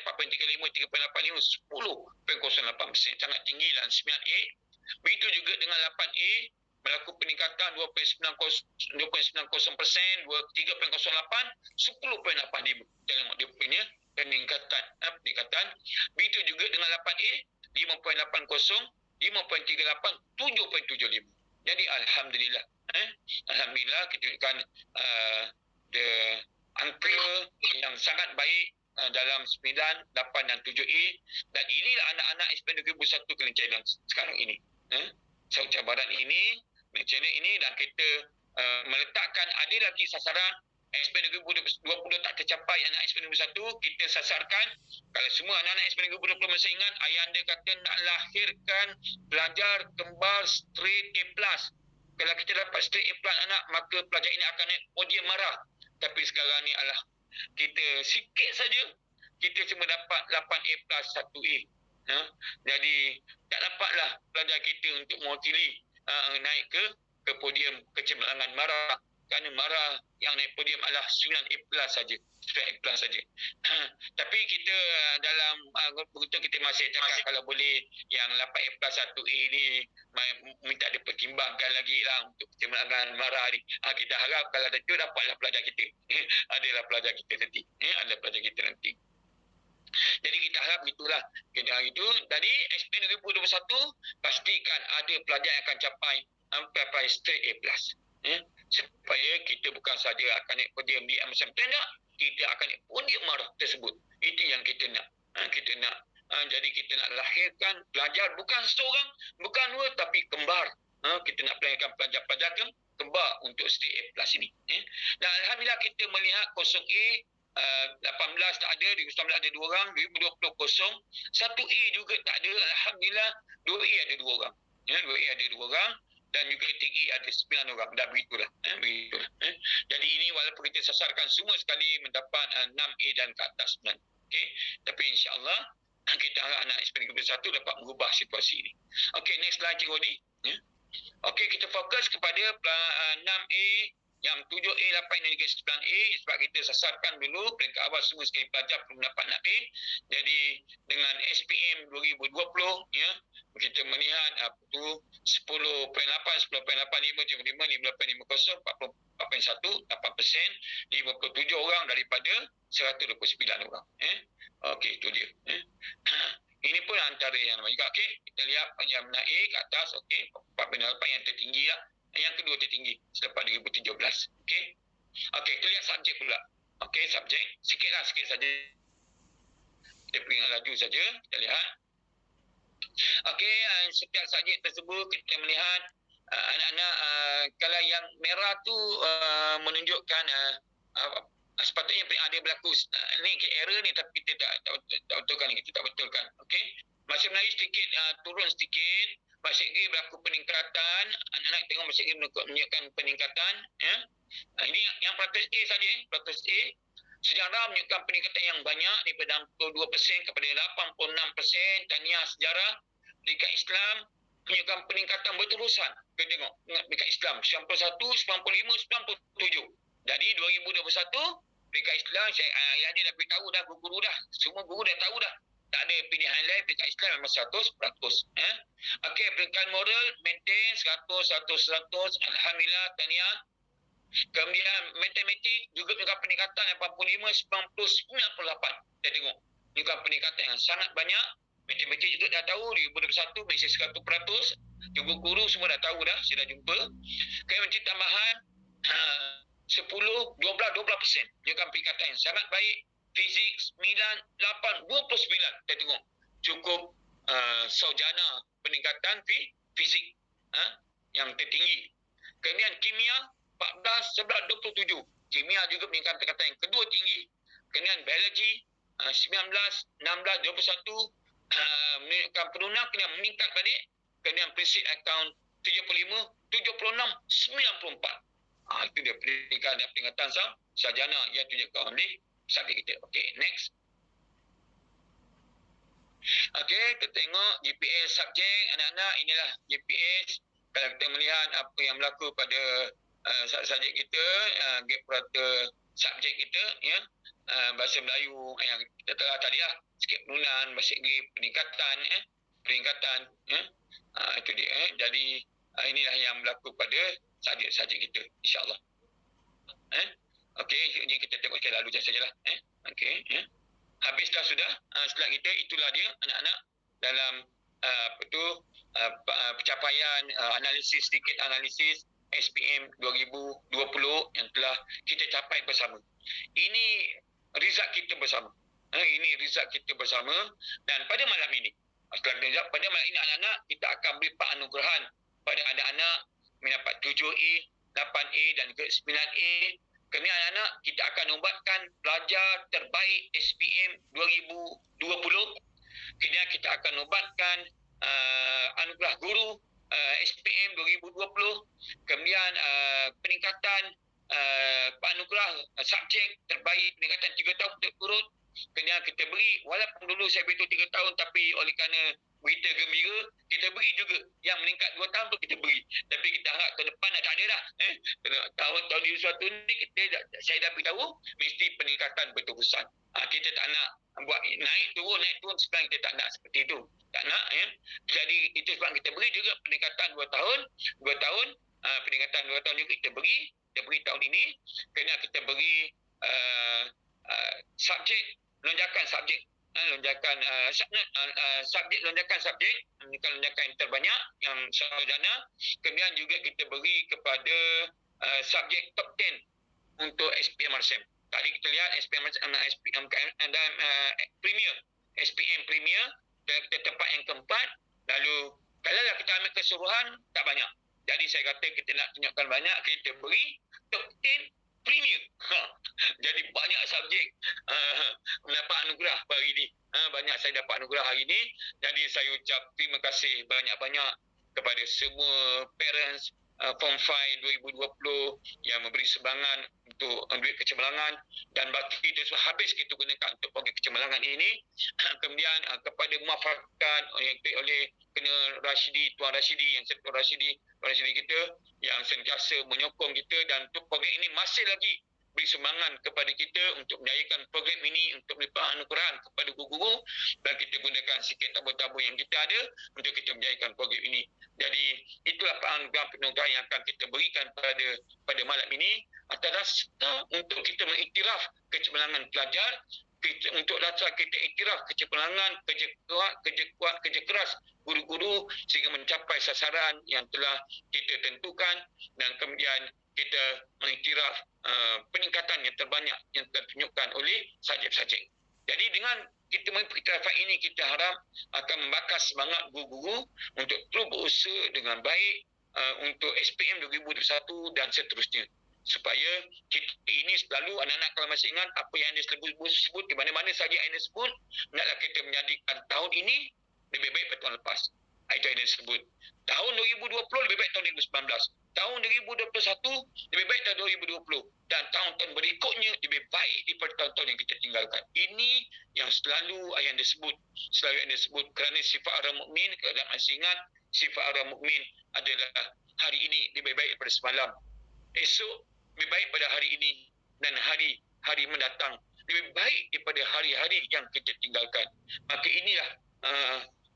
4.35, 3.85, 10.08%. Sangat tinggi dalam 9A. Begitu juga dengan 8A, berlaku peningkatan 2.90%, 3.08, 10.85. Dalam dia punya peningkatan. Begitu juga dengan 8A, 5.80, 5.38, 7.75. Jadi Alhamdulillah. Alhamdulillah kita tunjukkan angka yang sangat baik dalam 9, 8 dan 7A, dan inilah anak-anak SPM 2021 kena challenge sekarang ini. Cabaran ini, challenge ini, dan kita meletakkan ada lagi sasaran. SPM 2020 tak tercapai anak SPM 2021, kita sasarkan kalau semua anak-anak SPM 2020 masih ingat ayah anda kata nak lahirkan pelajar kembar straight A+. Kalau kita dapat straight A+ anak, maka pelajar ini akan naik podium marah. Tapi sekarang ni kita sikit saja kita cuma dapat 8A plus 1A. Jadi tak dapatlah pelajar kita untuk mewakili naik ke podium kecemerlangan MARA, kerana MARA yang naik podium adalah 9A plus saja, 9A plus saja. Tapi kita dalam begitu kita masih cakap kalau boleh yang 8A plus 1A ni minta dipertimbangkan lagi lah untuk kecemerlangan MARA ni. Kita harap kalau ada tu dapatlah pelajar kita. Adalah pelajar kita nanti. Ada pelajar kita nanti. Jadi kita harap gitulah. Kita harap itu. Tadi SPM 2021 pastikan ada pelajar yang akan capai straight A+. Supaya kita bukan saja akan naik podium di MSM Tendak, kita akan naik podium MARA tersebut. Itu yang kita nak. Kita nak jadi kita nak lahirkan pelajar bukan seorang, bukan dua, tapi kembar. Kita nak lahirkan pelajar-pelajar kembar untuk straight A+ ini. Dan alhamdulillah kita melihat 0A 18 tak ada, 2019 ada 2 orang, 2020 kosong, 1A juga tak ada, alhamdulillah 2A ada 2 orang. 2A ada 2 orang dan juga 3A ada 9 orang. Dah begitulah. Jadi ini walaupun kita sasarkan semua sekali mendapat 6A dan ke atas 9. Okey, tapi insya-Allah kita harap anak SPM 21 dapat mengubah situasi ini. Okey, next slide Cik Rodi. Okey, kita fokus kepada 6A, yang 7A, 8A dan juga 9A, sebab kita sasarkan dulu peringkat awal semua sekali pelajar perlu mendapat 6A. Jadi dengan SPM 2020 kita melihat apa tu 10.8, 10.85, 75, 58.50, 44.1, 8%, 57 orang daripada 129 orang. Okey, itu dia. Ini pun antara yang nama juga. Okey, kita lihat yang A ke atas, okey, 4.8 yang tertinggi lah. Yang kedua tertinggi selepas 2017. Okey. Okey, kita lihat subjek pula. Okey, subjek. Sikit saja. Kita pergi dengan laju saja. Kita lihat. Okey, setiap subjek tersebut kita melihat anak-anak kalau yang merah tu menunjukkan sepatutnya ada berlaku ni error ni, tapi kita tak betulkan, kita tak betulkan. Okey. Bahasa Melayu sedikit turun sedikit. Bahasa Inggeris berlaku peningkatan. Anak-anak tengok bahasa Inggeris menunjukkan peningkatan. Ini yang peratus A saja. Peratus A. Sejarah menunjukkan peningkatan yang banyak daripada 62% kepada 86%. Tahniah sejarah. Dekat Islam menunjukkan peningkatan berterusan. Kita tengok dekat Islam 91, 95, 97. Jadi 2021 dekat Islam yang dia dah beritahu dah, guru-guru dah. Semua guru dah tahu dah. Tak ada pilihan lain, peringkat Islam memang 100%. Okey, peringkat moral maintain 100. Alhamdulillah, tahniah. Kemudian matematik juga menunjukkan peningkatan 85, 90, 98. Kita tengok. Menunjukkan peningkatan yang sangat banyak. Matematik juga dah tahu 2021 masih 100%. Guru-guru semua dah tahu dah, saya dah jumpa. Kemudian tambahan 10, 12%. Menunjukkan peningkatan yang sangat baik. Fizik 9, 8, 29. Kita tengok. Cukup sarjana peningkatan fizik yang tertinggi. Kemudian kimia 14, 11, 27. Kimia juga meningkatkan peningkatan yang kedua tinggi. Kemudian biologi 19, 16, 21. Menunjukkan penurunan kemudian meningkat balik. Kemudian prinsip account 75, 76, 94. Itu dia peringkatan sarjana yang tunjukkan oleh subjek kita. Okey, next. Okey, kita tengok GPS subjek anak-anak. Inilah GPS. Kalau kita melihat apa yang berlaku pada subjek kita, gap purata subjek kita, bahasa Melayu yang kita telah tadi lah, sikit penurunan, bahasa Inggeris peningkatan. Itu dia. Jadi inilah yang berlaku pada subjek kita, insya-Allah. Okey, ini kita tengok sekali lalu sajalah. Okey, habis dah sudah slide kita. Itulah dia anak-anak dalam pencapaian analisis SPM 2020 yang telah kita capai bersama. Ini result kita bersama. Dan pada malam ini, anak-anak kita akan beri penganugerahan pada anak-anak mendapat 7A, 8A dan juga 9A. Kemudian anak-anak kita akan ubatkan pelajar terbaik SPM 2020. Kemudian kita akan ubatkan anugerah guru SPM 2020. Kemudian peningkatan anugerah subjek terbaik peningkatan 3 tahun berturut. Kemudian kita beri, walaupun dulu saya betul 3 tahun, tapi oleh kerana berita gembira, kita beri juga. Yang meningkat 2 tahun tu kita beri. Tapi kita harap tahun depan dah tak ada dah. Tahun-tahun 2021 ni, saya dah beritahu, mesti peningkatan berterusan. Kita tak nak buat naik turun, sekarang kita tak nak seperti itu. Tak nak, ya. Jadi, itu sebab kita beri juga peningkatan 2 tahun. 2 tahun, peningkatan 2 tahun juga kita beri tahun ini. Kena kita beri subjek, lonjakan subjek. Lonjakan subjek yang terbanyak yang sarjana. Kemudian juga kita beri kepada subjek top 10 untuk SPM RSM. Tadi kita lihat SPM dan SPM Premier dan kita tempat yang keempat. Lalu kalau kita ambil keseluruhan tak banyak. Jadi saya kata kita nak tunjukkan banyak, kita beri top 10 Premier. Jadi banyak subjek mendapat anugerah hari ini. Banyak saya dapat anugerah hari ini. Jadi saya ucap terima kasih banyak-banyak kepada semua parents Form 5 2020 yang memberi sumbangan untuk duit kecemerlangan, dan baki itu habis kita gunakan untuk program kecemerlangan ini. Kemudian kepada muafakat oleh kena Rashidi, Tuan Rashidi, yang Tuan Rashidi kita yang sentiasa menyokong kita, dan untuk program ini masih lagi beri sumbangan kepada kita untuk menjayakan program ini, untuk melipat anugerah kepada guru-guru, dan kita gunakan sikit tabung-tabung yang kita ada untuk kita menjayakan program ini. Jadi itulah anugerah yang akan kita berikan pada malam ini atas untuk kita mengiktiraf kecemerlangan pelajar, untuk dasar kita iktiraf kecemerlangan, kerja kuat, kerja keras guru-guru sehingga mencapai sasaran yang telah kita tentukan, dan kemudian kita mengiktiraf peningkatan yang terbanyak yang tertunjukkan oleh subjek-subjek. Jadi dengan kita mengiktiraf ini, kita harap akan membakar semangat guru-guru untuk terus berusaha dengan baik untuk SPM 2021 dan seterusnya. Supaya kita ini selalu anak-anak kalau masih ingat apa yang Anda sebut di mana-mana saja Anda sebut, naklah kita menjadikan tahun ini lebih baik pada tahun lepas. Itu yang Anda sebut. Tahun 2020 lebih baik tahun 2019. Tahun 2021 lebih baik tahun 2020. Dan tahun-tahun berikutnya lebih baik daripada tahun-tahun yang kita tinggalkan. Ini yang selalu yang disebut. Kerana sifat orang mukmin, kalau masih ingat, sifat orang mukmin adalah hari ini lebih baik daripada semalam. Esok lebih baik pada hari ini, dan hari mendatang lebih baik daripada hari-hari yang kita tinggalkan. Maka inilah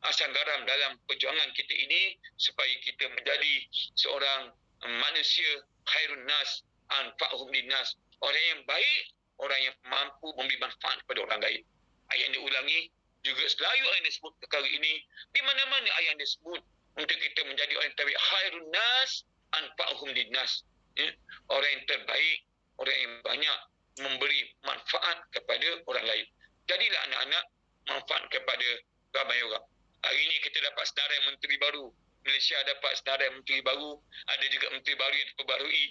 asam garam dalam perjuangan kita ini, supaya kita menjadi seorang manusia khairun nas anfa'uhum linnas, orang yang baik, orang yang mampu memberi manfaat kepada orang lain. Ayat yang diulangi juga selalu ayat disebut perkara ini, di mana-mana ayat disebut untuk kita menjadi orang yang terbaik, khairun nas anfa'uhum linnas, ya? Orang yang terbaik, orang yang banyak memberi manfaat kepada orang lain. Jadilah anak-anak manfaat kepada ramai orang. Hari ini kita dapat senarai menteri baru. Malaysia dapat senarai menteri baru. Ada juga menteri baru yang diperbarui.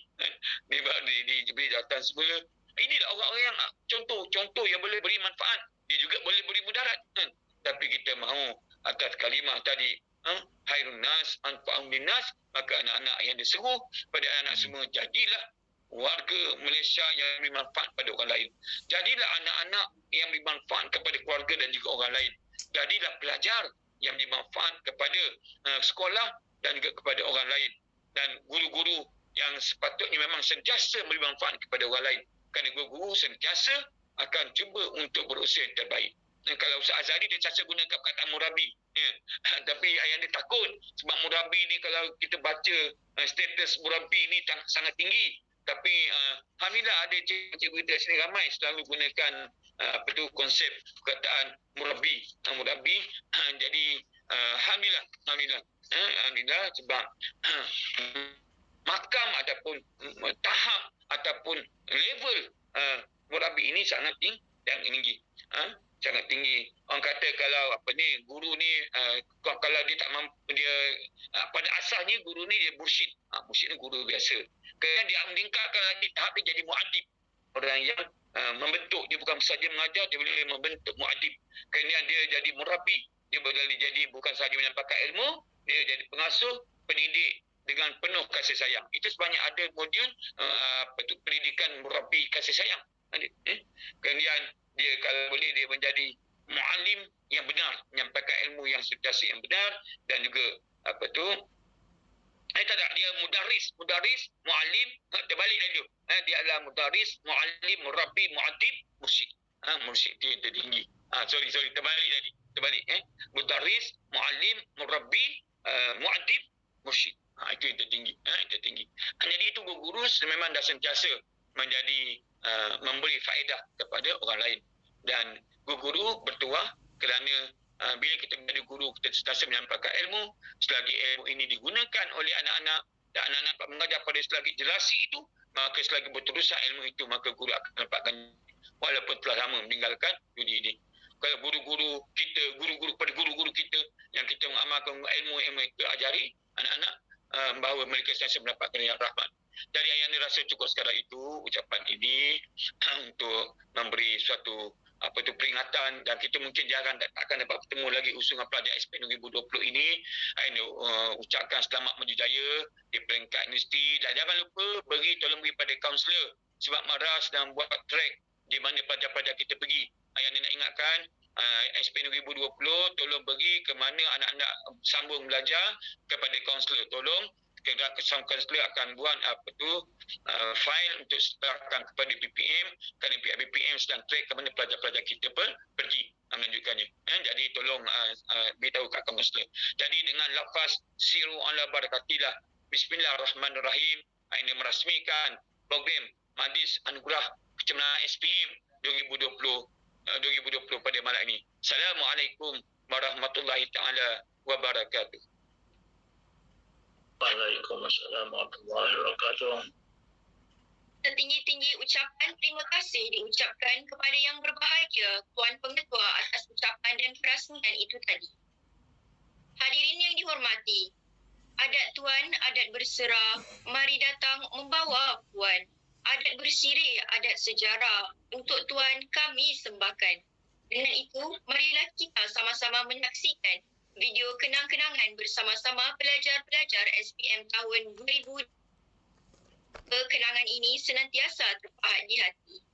Diberi jawatan semula. Inilah orang-orang yang contoh yang boleh beri manfaat. Dia juga boleh beri mudarat. Tapi kita mahu atas kalimah tadi, khairun nas anfa'uhum linnas, maka anak-anak yang diseru pada anak semua, jadilah warga Malaysia yang beri manfaat pada orang lain. Jadilah anak-anak yang beri manfaat kepada keluarga dan juga orang lain. Jadilah pelajar yang beri manfaat kepada sekolah dan juga kepada orang lain. Dan guru-guru yang sepatutnya memang sentiasa beri manfaat kepada orang lain. Kerana guru-guru sentiasa akan cuba untuk berusaha yang terbaik. Dan kalau Ustaz Azhari dia sentiasa guna kata murabi. Ya. Tapi yang dia takut sebab murabi ni, kalau kita baca status murabi ni sangat tinggi. Tapi alhamdulillah ada cikgu kita sini ramai selalu gunakan konsep perkataan murabi. Jadi alhamdulillah sebab makam ataupun tahap ataupun level murabi ini sangat tinggi. Sangat tinggi. Orang kata kalau guru ni kalau dia tak mampu, dia pada asalnya guru ni dia mursyid. Mursyid ni guru biasa. Kemudian dia meningkatkan lagi tahap dia jadi muadib. Orang yang membentuk, dia bukan saja mengajar, dia boleh membentuk muadib. Kemudian dia jadi murabi. Dia boleh jadi bukan sahaja menyampaikan ilmu, dia jadi pengasuh, pendidik dengan penuh kasih sayang. Itu sebanyak ada modul pendidikan murabi kasih sayang. Kemudian dia kalau boleh dia menjadi muallim yang benar, menyampaikan ilmu yang sentiasa yang benar, dan juga apa tu, tak, dia mudarris, muallim, terbalik dah tu. Dia adalah mudarris, muallim, murabbi, muaddib, mursyid. Mursyid dia tertinggi. Sorry, terbalik. Mudarris, muallim, murabbi, muaddib, mursyid. Itu yang tertinggi. Jadi itu guru memang dah sentiasa menjadi memberi faedah kepada orang lain. Dan guru bertuah kerana bila kita menjadi guru, kita sentiasa menyampaikan ilmu. Selagi ilmu ini digunakan oleh anak-anak dan anak-anak mengajar pada selagi generasi itu, maka selagi berterusan ilmu itu, maka guru akan dapatkan walaupun telah lama meninggalkan dunia ini. Kalau guru-guru kita yang kita mengamalkan ilmu yang mereka ajari anak-anak, bahawa mereka sentiasa mendapatkan yang rahmat. Jadi yang dirasa cukup sekadar itu ucapan ini untuk memberi suatu peringatan, dan kita mungkin jarang takkan dapat bertemu lagi usungan pelajar SPM 2020 ini. Ucapkan selamat maju jaya di peringkat universiti, dan jangan lupa tolong beri pada kaunselor sebab maras dan buat track di mana pelajar-pelajar kita pergi. Yang nak ingatkan, SPM 2020 tolong bagi ke mana anak-anak sambung belajar kepada kaunselor. Tolong kaunselor akan buat file untuk serahkan kepada BPM, kerana pihak BPM sedang track ke mana pelajar-pelajar kita pergi menunjukkannya. Jadi tolong beritahu kat kaunselor. Jadi dengan lafaz siru ala barakatillah, bismillahirrahmanirrahim, ini merasmikan program Majlis Anugerah Kecemerlangan SPM 2020 pada malam ini. Assalamualaikum warahmatullahi taala wabarakatuh. Waalaikumsalam warahmatullahi wabarakatuh. Setinggi-tinggi ucapan terima kasih diucapkan kepada yang berbahagia Tuan Pengetua atas ucapan dan perasmian itu tadi. Hadirin yang dihormati, adat Tuan, adat berserah, mari datang membawa Puan. Adat bersirih, adat sejarah, untuk Tuan kami sembahkan. Dengan itu, marilah kita sama-sama menyaksikan video kenang-kenangan bersama-sama pelajar-pelajar SPM tahun 2000. Kenangan ini senantiasa terpahat di hati.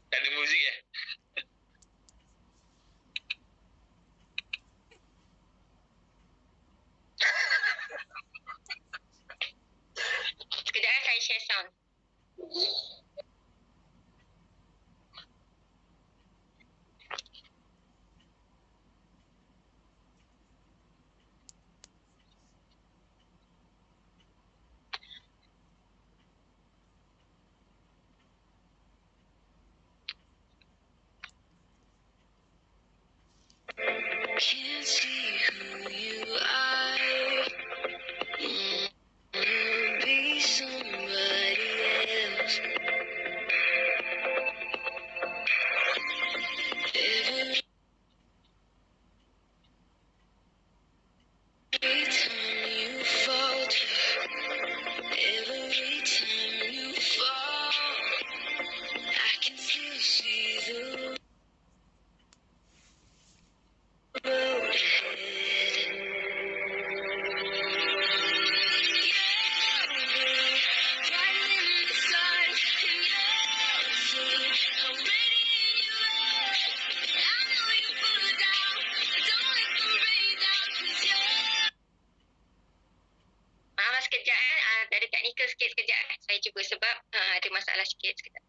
Tak ada muzik Sekejap saya share sound. Can't see who you are. Be somebody else. Every time you falter, every time you fall, I can still see the road ahead. Riding in the sun, and you'll see how radiant you are. I know you pull it down, don't let them bring you down, 'cause you're. Maaf sekejap ada teknikal sikit sekejap. Saya cuba sebab ada masalah sikit sekejap.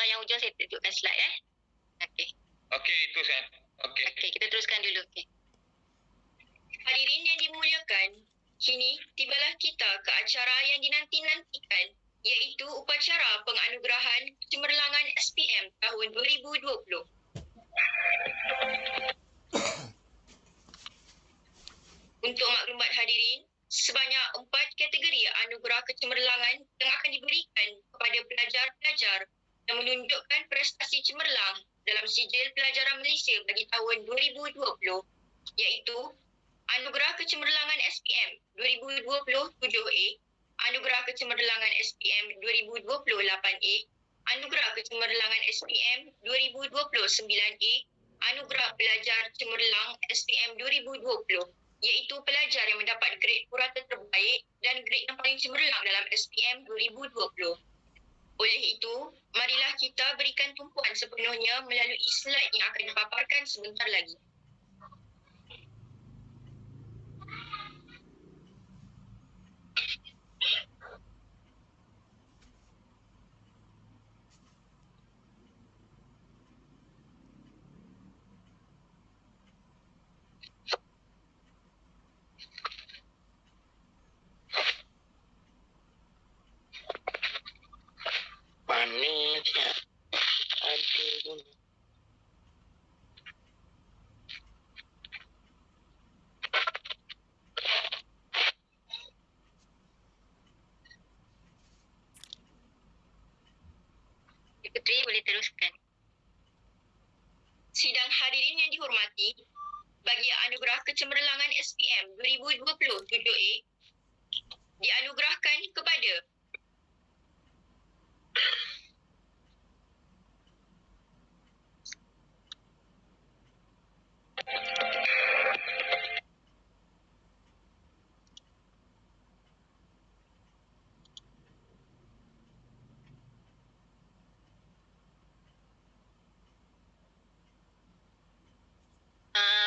yang hujung saya tunjukkan slide Okey. Okey, itu kan. Okey. Okey, kita teruskan dulu. Okey. Hadirin yang dimuliakan, kini tibalah kita ke acara yang dinanti-nantikan, iaitu upacara penganugerahan Cemerlangan SPM tahun 2020. Untuk maklumat hadirin, sebanyak 4 kategori anugerah kecemerlangan yang akan diberikan kepada pelajar-pelajar yang menunjukkan prestasi cemerlang dalam sijil pelajaran Malaysia bagi tahun 2020, iaitu Anugerah Kecemerlangan SPM 2020 7A, Anugerah Kecemerlangan SPM 2020 8A, Anugerah Kecemerlangan SPM 2020 9A, Anugerah Pelajar Cemerlang SPM 2020, iaitu pelajar yang mendapat grade purata terbaik dan grade yang paling cemerlang dalam SPM 2020. Oleh itu, marilah kita berikan tumpuan sepenuhnya melalui slide yang akan dipaparkan sebentar lagi. Panisnya. Aduh. Putri boleh teruskan. Sidang hadirin yang dihormati, bagi anugerah kecemerlangan SPM 2020 7A dianugerahkan kepada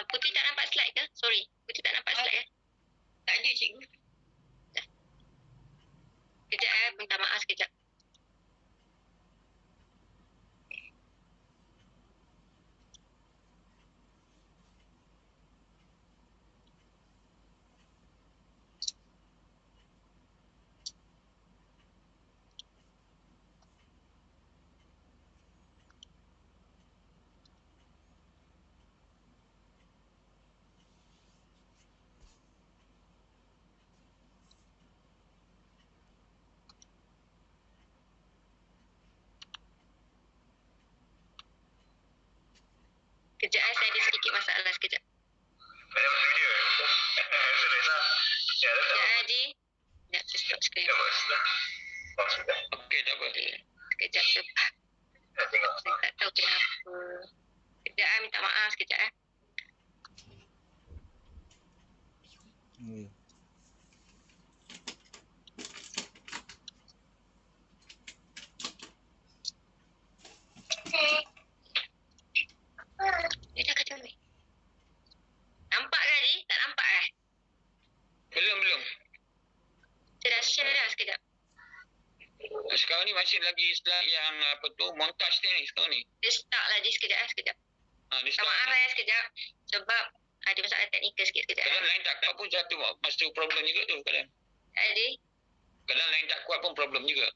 Putri tak nampak slide ke? Sorry, Putri tak nampak slide Tak ada, cikgu. Kejap minta maaf sekejap. Kejap saya ada sedikit masalah sekejap. Kejap Haji. Sekejap, saya stop screen. Okey, tak apa. Sekejap sebab saya tak tahu kenapa. Kejap minta maaf sekejap Dia dah kata ni. Nampak ke Haji? Tak nampak Belum. Saya dah share dah sekejap. Sekarang ni masih lagi slide yang apa tu, montaj ni sekarang ni. Dia stuck lah Haji sekejap sekejap. Ni Minta slide maaf ni. sekejap. Sebab ada masalah teknikal sikit sekejap. Kadang line tak kuat pun satu problem juga tu kadang. Haji. Kadang line tak kuat pun problem juga.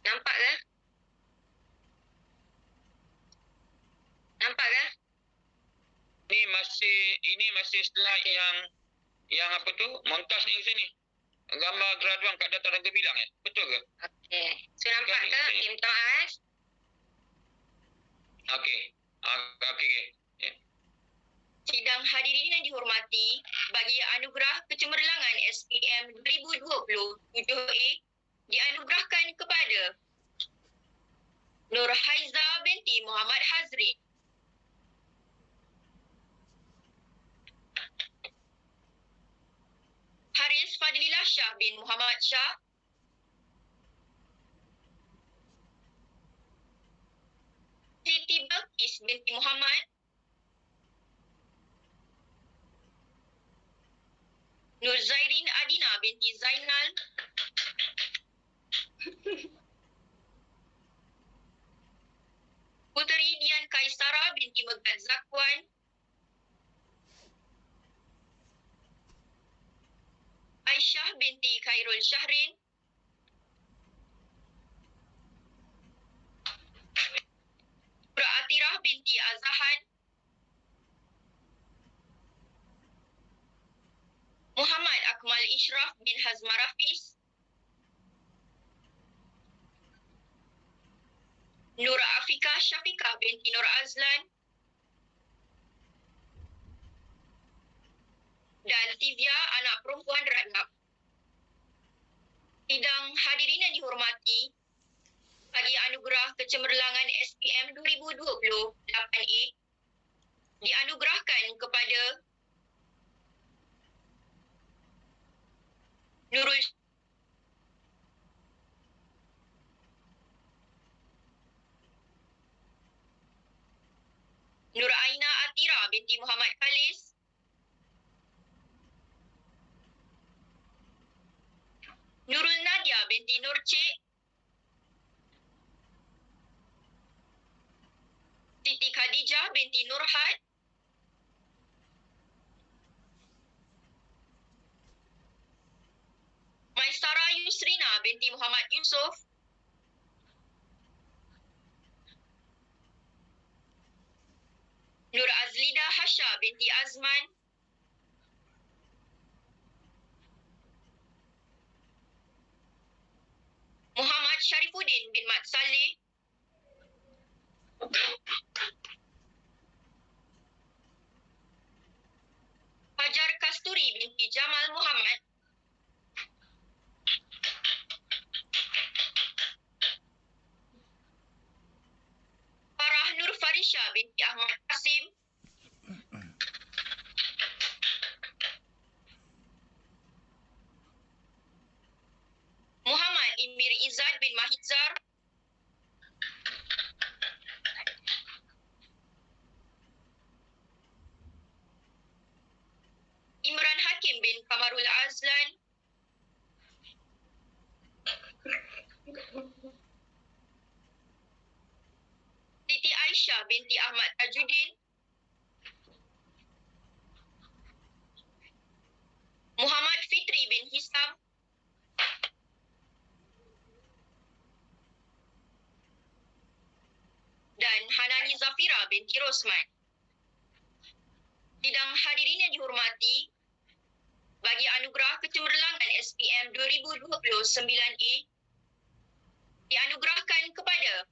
Nampak ke? Nampak ke? Ini masih slide yang apa tu, montaj ni ke sini. Gambar graduan kat dataran Gembilang Betul ke? Okey. So nampak ke? Okey. Okey, minta maaf. Okey. Okey. Sidang hadirin yang dihormati, bagi anugerah kecemerlangan SPM 2020 7A dianugerahkan kepada Nur Haiza binti Muhammad Hazrin. Haris Fadlillah Syah bin Muhammad Shah, Siti Balqis binti Muhammad, Nur Zairin Adina binti Zainal, Puteri Dian Kaisara binti Megat Zakwan, Aisyah binti Khairul Syahrin, Nur Atirah binti Azahan, Muhammad Akmal Ishraf bin Hazma Rafiz, Nur Afika Syafiqah binti Nur Azlan, dan Tivia anak perempuan Radnab. Sidang hadirin yang dihormati, bagi anugerah kecemerlangan SPM 2028A dianugerahkan kepada Nurul Nur Aina Atira binti Muhammad Khalis, Nurul Nadia binti Nur Cik, Siti Khadijah binti Nurhat, Maisara Yusrina binti Muhammad Yusof, Nur Azlida Hasha binti Azman, Muhammad Syarifuddin bin Mat Saleh, Hajar Kasturi binti Jamal Muhammad, Farah Nur Farisha binti Ahmad Kasim, Muhammad Imir Izzad bin Mahidzar, Imran Hakim bin Kamarul Azlan, Siti Aisyah binti Ahmad Tajuddin, Muhammad Fitri bin Hisam, dan Hanani Zafira binti Rosman. Sidang hadirin yang dihormati, bagi anugerah kecemerlangan SPM 2029A dianugerahkan kepada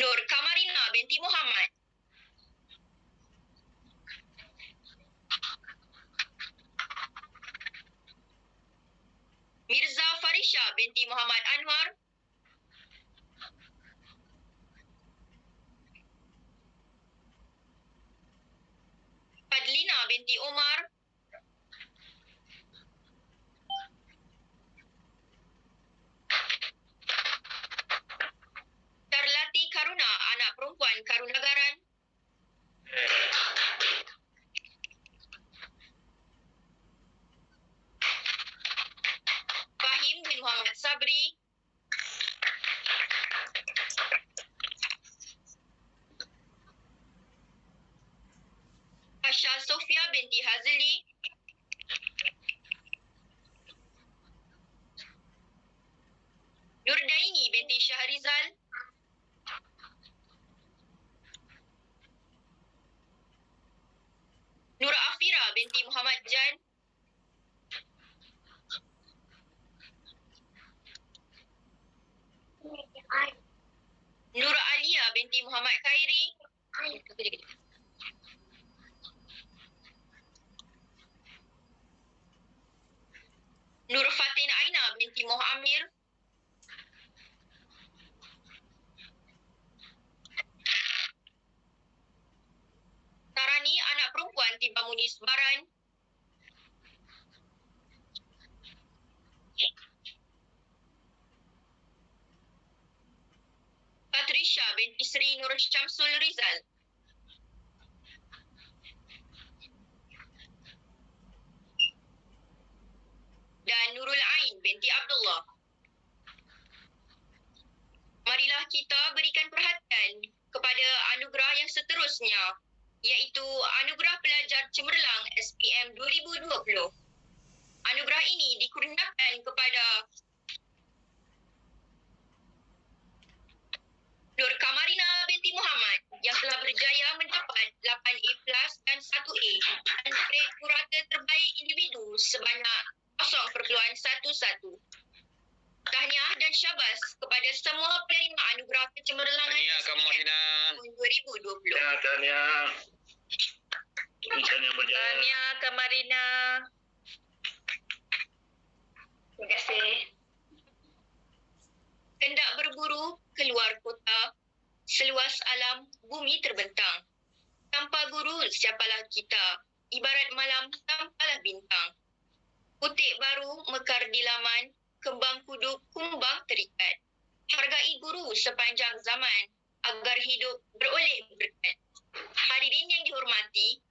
Nur Kamarina binti Muhammad, Mirza Farisha binti Muhammad Anwar, Fadlina binti Umar, Darlati Karuna anak perempuan Karunagaran, Fahim bin Muhammad Sabri, Hasha Sofia binti Hazli, Nurdaini binti Syahrizal, Nur Afira binti Muhammad Jan, Nur Alia binti Muhammad Khairi, Nur Fatin Aina binti Moh Amir, Tarani anak perempuan Tiba Hanifah Munis Baran, Patricia binti Sri Nur Syamsul Rizal, dan Nurul Ain binti Abdullah. Marilah kita berikan perhatian kepada anugerah yang seterusnya, iaitu Anugerah Pelajar Cemerlang SPM 2020. Anugerah ini dikurniakan kepada Nur Kamarina binti Muhammad yang telah berjaya mendapat 8A+ dan 1A dan grade purata terbaik individu sebanyak 0.11. Tahniah dan syabas kepada semua penerima anugerah kecemerlangan Tahniah Kamarina. tahun 2020. Ya, tahniah. Insan yang berjaya. Tahniah Kamarina. Terima kasih. Hendak berburu keluar kota, seluas alam bumi terbentang. Tanpa guru siapalah kita, ibarat malam tanpalah bintang. Putik baru mekar di laman, kembang kuduk kumbang terikat. Hargai guru sepanjang zaman, agar hidup beroleh berkat. Hadirin yang dihormati,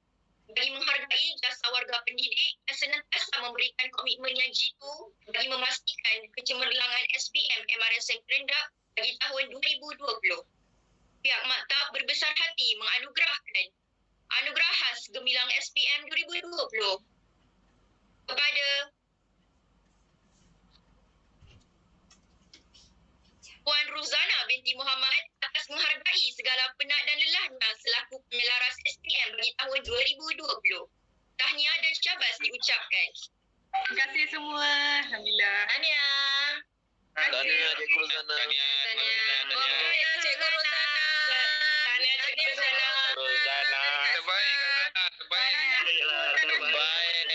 bagi menghargai jasa warga pendidik dan senantiasa memberikan komitmen yang jitu bagi memastikan kecemerlangan SPM MRSM Kerendak bagi tahun 2020. Pihak maktab berbesar hati menganugerahkan anugerah khas gemilang SPM 2020 kepada Puan Ruzana binti Muhammad atas menghargai segala penat dan lelahnya selaku penyelaras SPM bagi tahun 2020. Tahniah dan syabas diucapkan. Terima kasih semua. Alhamdulillah. Tahniah. Tahniah Cikgu Ruzana. Tahniah Cikgu Ruzana. Tahniah Cikgu Ruzana. Ruzana. Terbaik Ruzana, terbaik. Terbaik.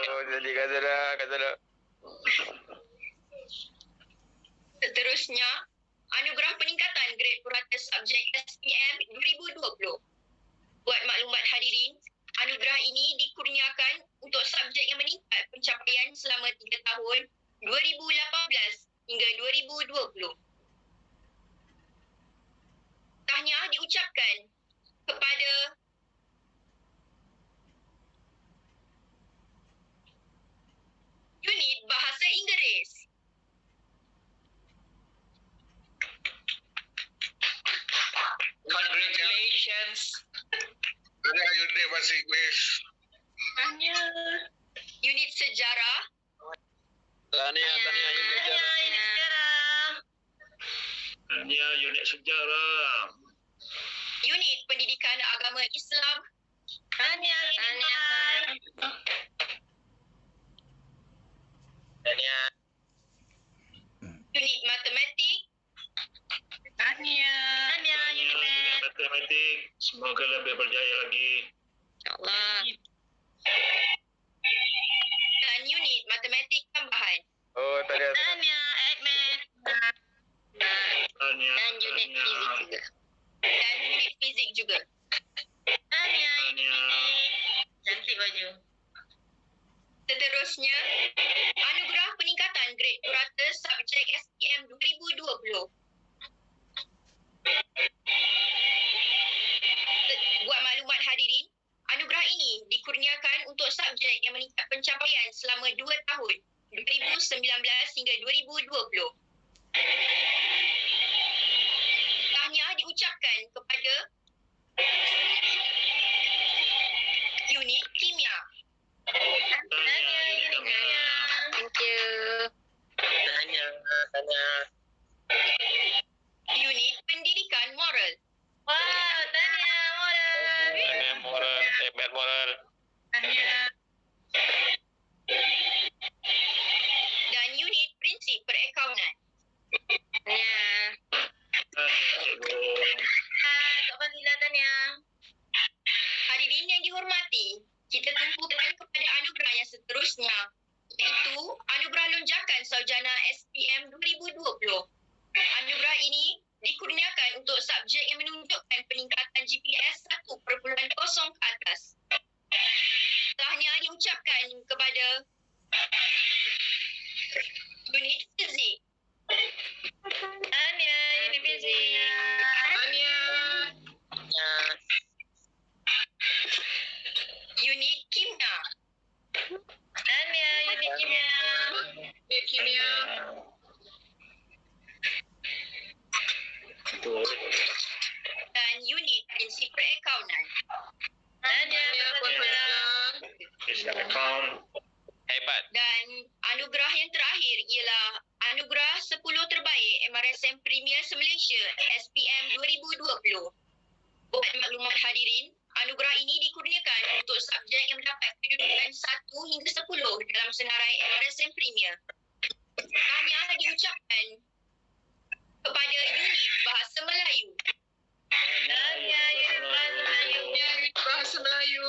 Oh, jadi Kazana. Seterusnya, anugerah peningkatan grade purata subjek SPM 2020. Buat maklumat hadirin, anugerah ini dikurniakan untuk subjek yang meningkat pencapaian selama 3 tahun 2018 hingga 2020. Tahniah diucapkan kepada unit Bahasa Inggeris. Congratulations. Tahniah unit bahasa Inggeris. Tahniah. Unit Sejarah, Tahniah unit sejarah. Tahniah unit sejarah. Unit Pendidikan Agama Islam, Tahniah. Tahniah. unit Matematik, Tahniah. Unit matematik. Semoga lebih berjaya lagi. InsyaAllah. Dan unit Matematik Tambahan. Oh, tahniah. Admin. Tahniah. Dan unit Tahniah. Fizik juga. Dan unit Fizik juga. Tahniah. Cantik baju. Seterusnya, anugerah peningkatan grade purata subjek SPM 2020. Buat maklumat hadirin, anugerah ini dikurniakan untuk subjek yang meningkat pencapaian selama 2 tahun, 2019 hingga 2020. Tahniah diucapkan kepada unit Kimia. Tahniah unit kimia. Thank you. Tahniah. Unit Pendidikan Moral. Wow, tahniah moral. Tahniah moral. Hebat moral. Tahniah. Dan unit Prinsip Perakaunan. Betul. dan unit prinsip perakaunan. Tahniah Puan Fazlah. Business account. Hebat. Dan anugerah yang terakhir ialah anugerah 10 terbaik MRSM Premier Malaysia SPM 2020. Buat maklumat hadirin, anugerah ini dikurniakan untuk subjek yang mendapat kedudukan 1 hingga 10 dalam senarai MRSM Premier. Tahniah diucapkan kepada unit Bahasa Melayu, Tahniah Unit Bahasa Melayu. Bahasa Melayu.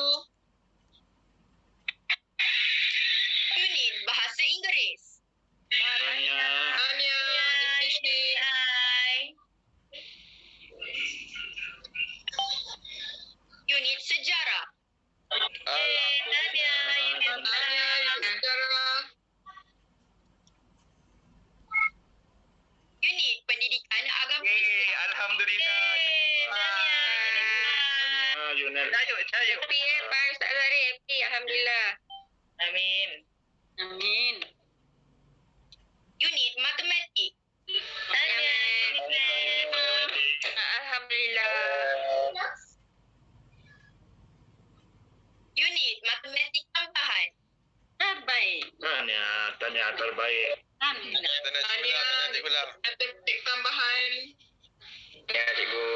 unit Bahasa Inggeris, Tahniah. Tahniah. English Team. Hai. unit Sejarah, Tahniah Unit Tahniah. Sejarah. Sejarah. unit Pendidikan Agama Islam, Alhamdulillah. Tahniah Yunel. Happy Pak Ustaz Zahri, happy Alhamdulillah. Amin. Amin. Unit Matematik, Tahniah Unit. Alhamdulillah. Unit Matematik Tambahan, Terbaik. Tahniah terbaik. Alhamdulillah. Tahniah. Matematik tambahan. Ya, cikgu.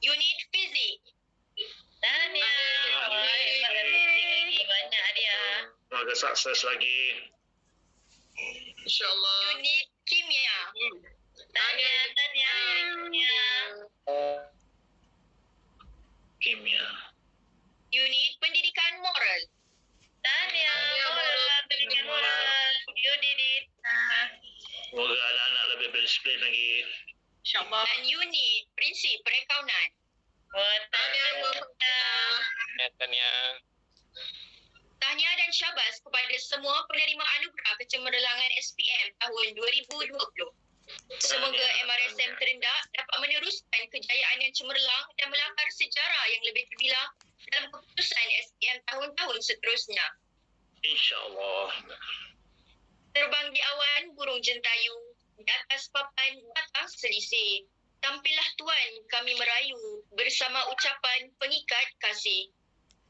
unit Fizik, Tahniah. Baik. Banyak dia. Semoga sukses lagi. InsyaAllah. unit Kimia, Tahniah. Kimia. unit Pendidikan Moral, Tahniah. Moral. Pendidikan moral. You did it. Semoga anak-anak lebih berdisiplin lagi. InsyaAllah. dan unit Prinsip Perakaunan. Tahniah Puan Fazlah. Tahniah. Tahniah dan syabas kepada semua penerima anugerah kecemerlangan SPM tahun 2020. Semoga MRSM Terendah dapat meneruskan kejayaan yang cemerlang dan melakar sejarah yang lebih terbilang dalam keputusan SPM tahun-tahun seterusnya. InsyaAllah. Terbang di awan burung jentayu, di atas papan batang selisih. Tampillah Tuan kami merayu bersama ucapan pengikat kasih.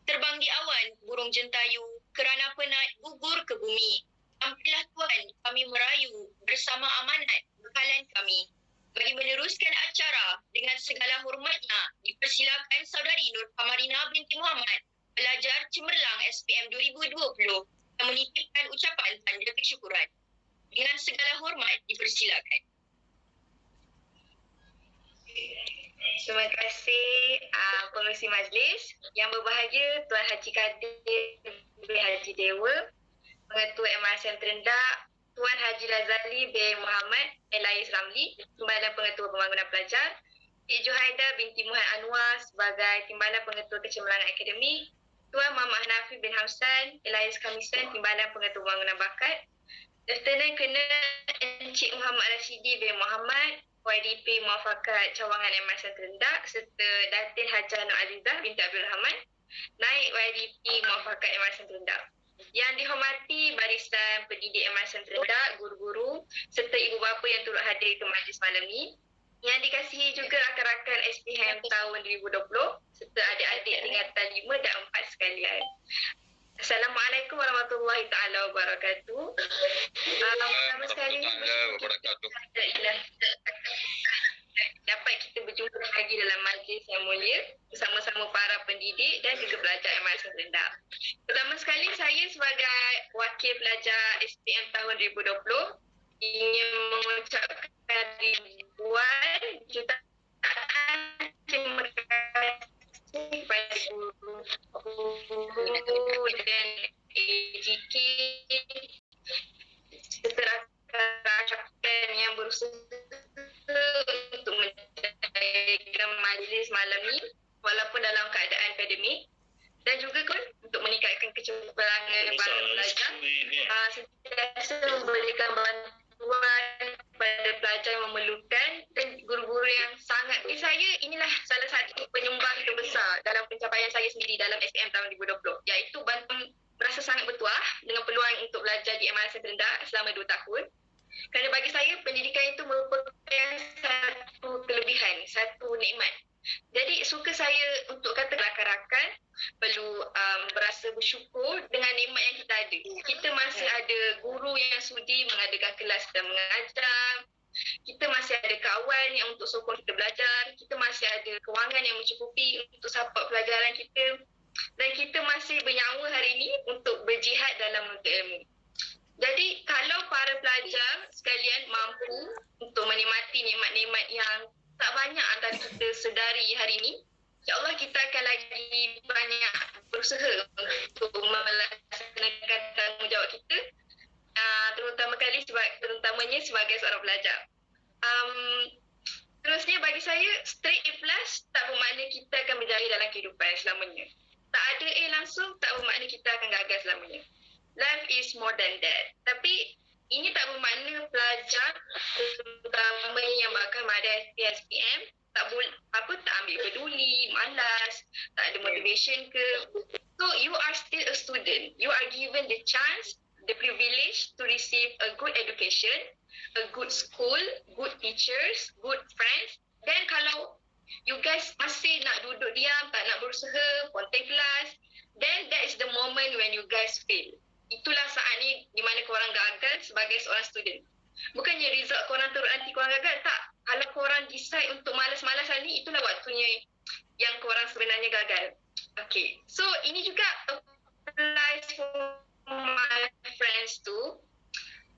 Terbang di awan burung jentayu kerana penat gugur ke bumi. Tampillah Tuan kami merayu bersama amanat bekalan kami. Bagi meneruskan acara dengan segala hormatnya, dipersilakan Saudari Nur Kamarina binti Muhammad, pelajar cemerlang SPM 2020 yang menitipkan ucapan tanda kesyukuran. Dengan segala hormat dipersilakan. Terima kasih pengerusi majlis. Yang berbahagia Tuan Haji Kadir bin Haji Dewa, Pengetua MRSM Terendah, Tuan Haji Lazali bin Muhammad Elais Ramli, Timbalan Pengetua Pembangunan Pelajar, Cik Juhaida binti Muhammad Anwar sebagai Timbalan Pengetua Kecemerlangan Akademik, Tuan Muhammad Hanafi bin Hamsan Elais Kamisan, Timbalan Pengetua Pembangunan Bakat, Lieutenant Colonel Encik Muhammad Rashidi bin Muhammad, YDP Muafakat Cawangan MRSM Terendah serta Datin Hajar Nur Azizah binti Abdul Rahman, Naib YDP Muafakat MRSM Terendah. Yang dihormati barisan pendidik MRSM Terendah, guru-guru serta ibu bapa yang turut hadir ke majlis malam ni. Yang dikasihi juga rakan-rakan SPM tahun 2020 serta adik-adik tingkatan 5 dan 4 sekalian. Assalamualaikum warahmatullahi taala wabarakatuh. Pertama sekali dapat kita berjumpa lagi dalam majlis yang mulia bersama-sama para pendidik dan juga pelajar MRSM Terendah. Pertama sekali saya sebagai wakil pelajar SPM tahun 2020 ingin mengucapkan ribuan jutaan terima kasih kepada guru dan AGK serta rakan-rakan yang berusaha untuk menjayakan majlis malam ni walaupun dalam keadaan pandemik, dan juga untuk meningkatkan kecemerlangan para pelajar, sentiasa memberikan bantuan kepada pelajar yang memerlukan, dan guru-guru yang sangat bagi saya inilah salah satu penyumbang terbesar dalam pencapaian saya sendiri dalam SPM tahun 2020, iaitu bantuan merasa sangat bertuah dengan peluang untuk belajar di MRSM Terendah selama 2 tahun. Kerana bagi saya pendidikan itu merupakan satu dan mengajar. Kita masih ada kawan yang untuk sokong kita belajar. Kita masih ada kewangan yang mencukupi untuk support pelajaran kita. Dan kita masih bernyawa hari ini untuk berjihad dalam menuntut ilmu. Jadi kalau para pelajar sekalian mampu untuk menikmati nikmat-nikmat yang tak banyak antara kita sedari hari ini, insyaAllah kita akan lagi banyak berusaha untuk melaksanakan tanggungjawab kita, terutamanya sebagai seorang pelajar. Terusnya bagi saya, straight A+ tak bermakna kita akan berjaya dalam kehidupan selamanya. Tak ada A langsung tak bermakna kita akan gagal selamanya. Life is more than that. Tapi ini tak bermakna pelajar terutama yang bakal mada SPM tak ambil peduli, malas, tak ada motivation ke. So you are still a student. You are given the chance, the privilege to receive a good education, a good school, good teachers, good friends. Then kalau you guys masih nak duduk diam, tak nak berusaha, konten kelas, then that is the moment when you guys fail. Itulah saat ni di mana korang gagal sebagai seorang student. Bukannya result korang turun nanti korang gagal, tak. Kalau korang decide untuk malas-malasan ni, itulah waktunya yang korang sebenarnya gagal. Okay, so ini juga applies for my friends too.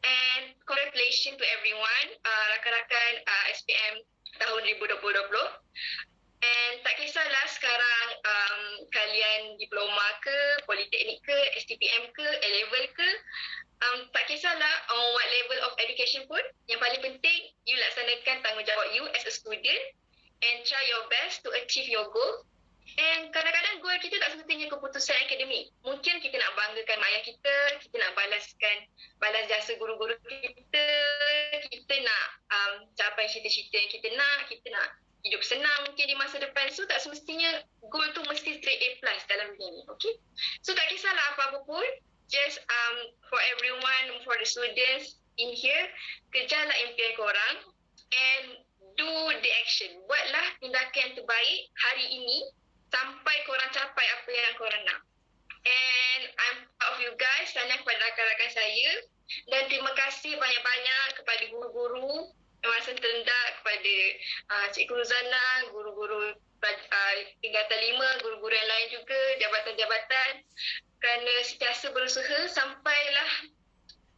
And congratulations to everyone, rakan-rakan SPM tahun 2020. And tak kisahlah sekarang kalian diploma ke, politeknik ke, STPM ke, A-level ke, tak kisahlah on what level of education pun, yang paling penting you laksanakan tanggungjawab you as a student and try your best to achieve your goal. And kadang-kadang goal kita tak semestinya keputusan akademik. Mungkin kita nak banggakan mak ayah kita nak balas jasa guru-guru kita nak capai cita-cita yang kita nak hidup senang mungkin di masa depan. So tak semestinya goal tu mesti straight A+ dalam dunia ni. Okay? So tak kisahlah apa-apa pun, just for everyone, for the students in here, kejarlah impian korang and do the action. Buatlah tindakan yang terbaik hari ini sampai korang capai apa yang korang nak. And I'm proud of you guys, tanya kepada rakan-rakan saya, dan terima kasih banyak-banyak kepada guru-guru MRSM Terendak, kepada Cikgu Ruzana, guru-guru tingkatan 5, guru-guru yang lain juga, jabatan-jabatan, kerana sentiasa berusaha sampailah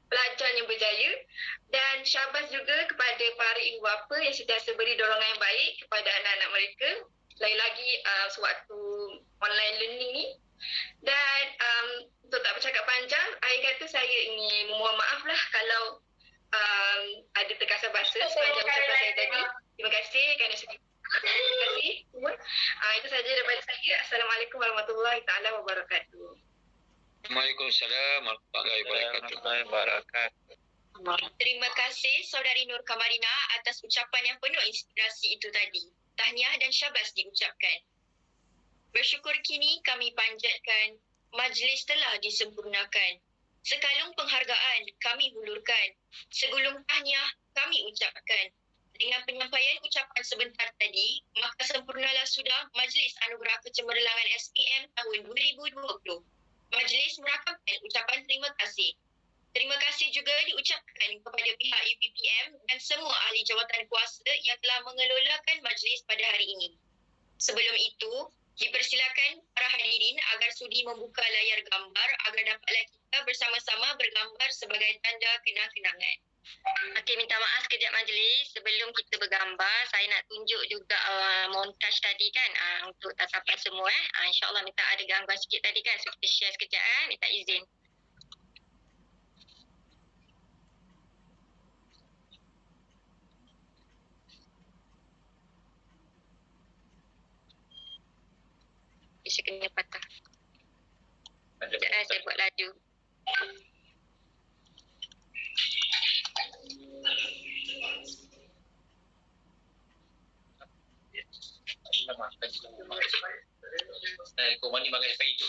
pelajarnya berjaya. Dan syabas juga kepada para ibu bapa yang sentiasa beri dorongan yang baik kepada anak-anak mereka, lagi-lagi sewaktu online learning ni. Dan untuk tak bercakap panjang, akhir kata saya ingin memohon maaf lah kalau ada terkasar bahasa sepanjang ucapan saya tadi. Terima kasih kerana sedia. Terima kasih semua. Itu sahaja daripada saya. Assalamualaikum warahmatullahi taala wabarakatuh. Waalaikumsalam warahmatullahi wabarakatuh. Terima kasih Saudari Nur Kamarina atas ucapan yang penuh inspirasi itu tadi. Tahniah dan syabas diucapkan. Bersyukur kini kami panjatkan majlis telah disempurnakan. Sekalung penghargaan kami hulurkan. Segulung tahniah kami ucapkan. Dengan penyampaian ucapan sebentar tadi, maka sempurnalah sudah Majlis Anugerah Kecemerlangan SPM tahun 2020. Majlis merakamkan ucapan terima kasih. Terima kasih juga diucapkan kepada pihak UPPM dan semua ahli jawatan kuasa yang telah mengelolakan majlis pada hari ini. Sebelum itu, dipersilakan para hadirin agar sudi membuka layar gambar agar dapatlah kita bersama-sama bergambar sebagai tanda kenang-kenangan. Okey, minta maaf sekejap majlis. Sebelum kita bergambar, saya nak tunjuk juga montaj tadi kan untuk tatapan semua. InsyaAllah minta ada gangguan sikit tadi kan. So kita share sekejap minta izin. Bisa kena patah. Sekejap saya buat laju. Kau mandi makan sampai itu.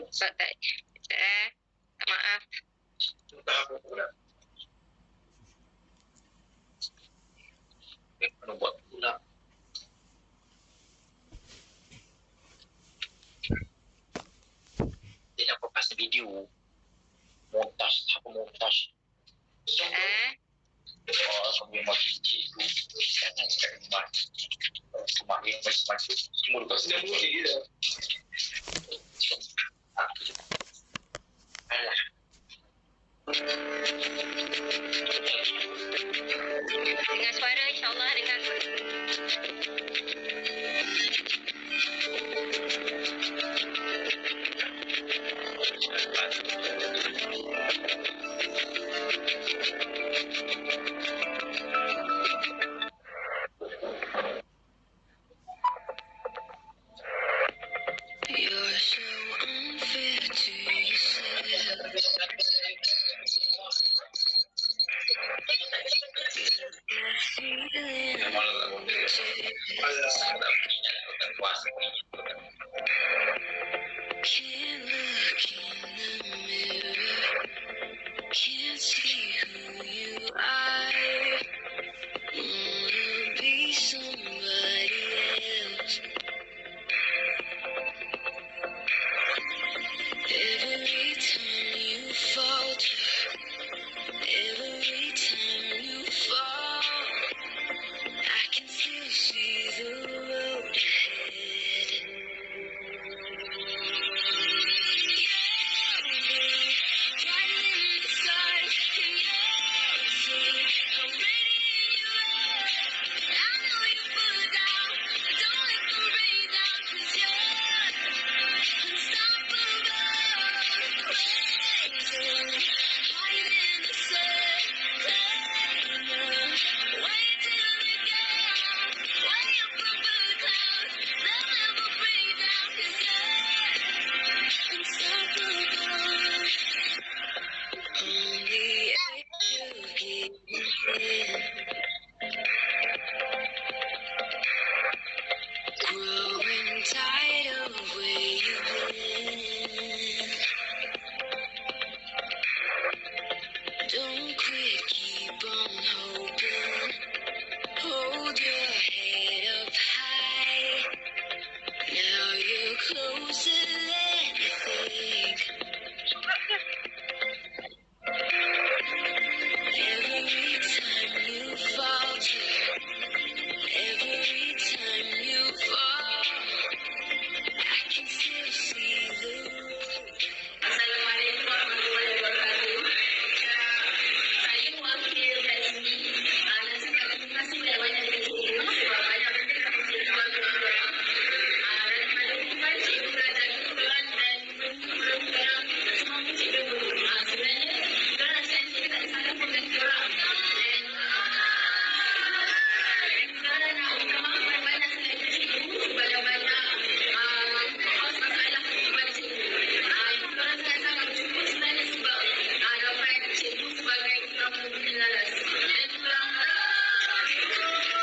Tak. Maaf. Mana buat pula. video. Montas, apa montas? Sambil masuk cikgu. Jangan sekarang rumah. Rumah yang masuk-masuk. Semua lupa sudah mulai dia. Alah. Dengar suara, insyaAllah dengar. You're so unfair to yourself. Can't look in the mirror. Can't see who you are. Wanna be somebody else. Every time you falter, every time you fall, I can still see the road ahead. Growing tired of where you've been. Don't quit, keep on hoping. Hold your head up high. Now you're closer than you think. Every time you falter, every time you fall, I can still see the road. Assalamualaikum warahmatullahi wabarakatuh. Saya mewakili dari sini. Nasi kami masih banyak bersyukur sebab banyak benda kami jual ke orang. Daripada bukan cikgu belajar kebetulan dan belum orang semua pun cikgu dulu. Sebenarnya orang rasa cikgu tak salah pun dengan orang. Dan nak minta maaf banyak-banyak sangat ke cikgu banyak-banyak masalah kepada cikgu. Orang sangat-sangat bersyukur sebenarnya sebab dapat cikgu sebagai orang pembina lalas. Dan orang harap cikgu sampai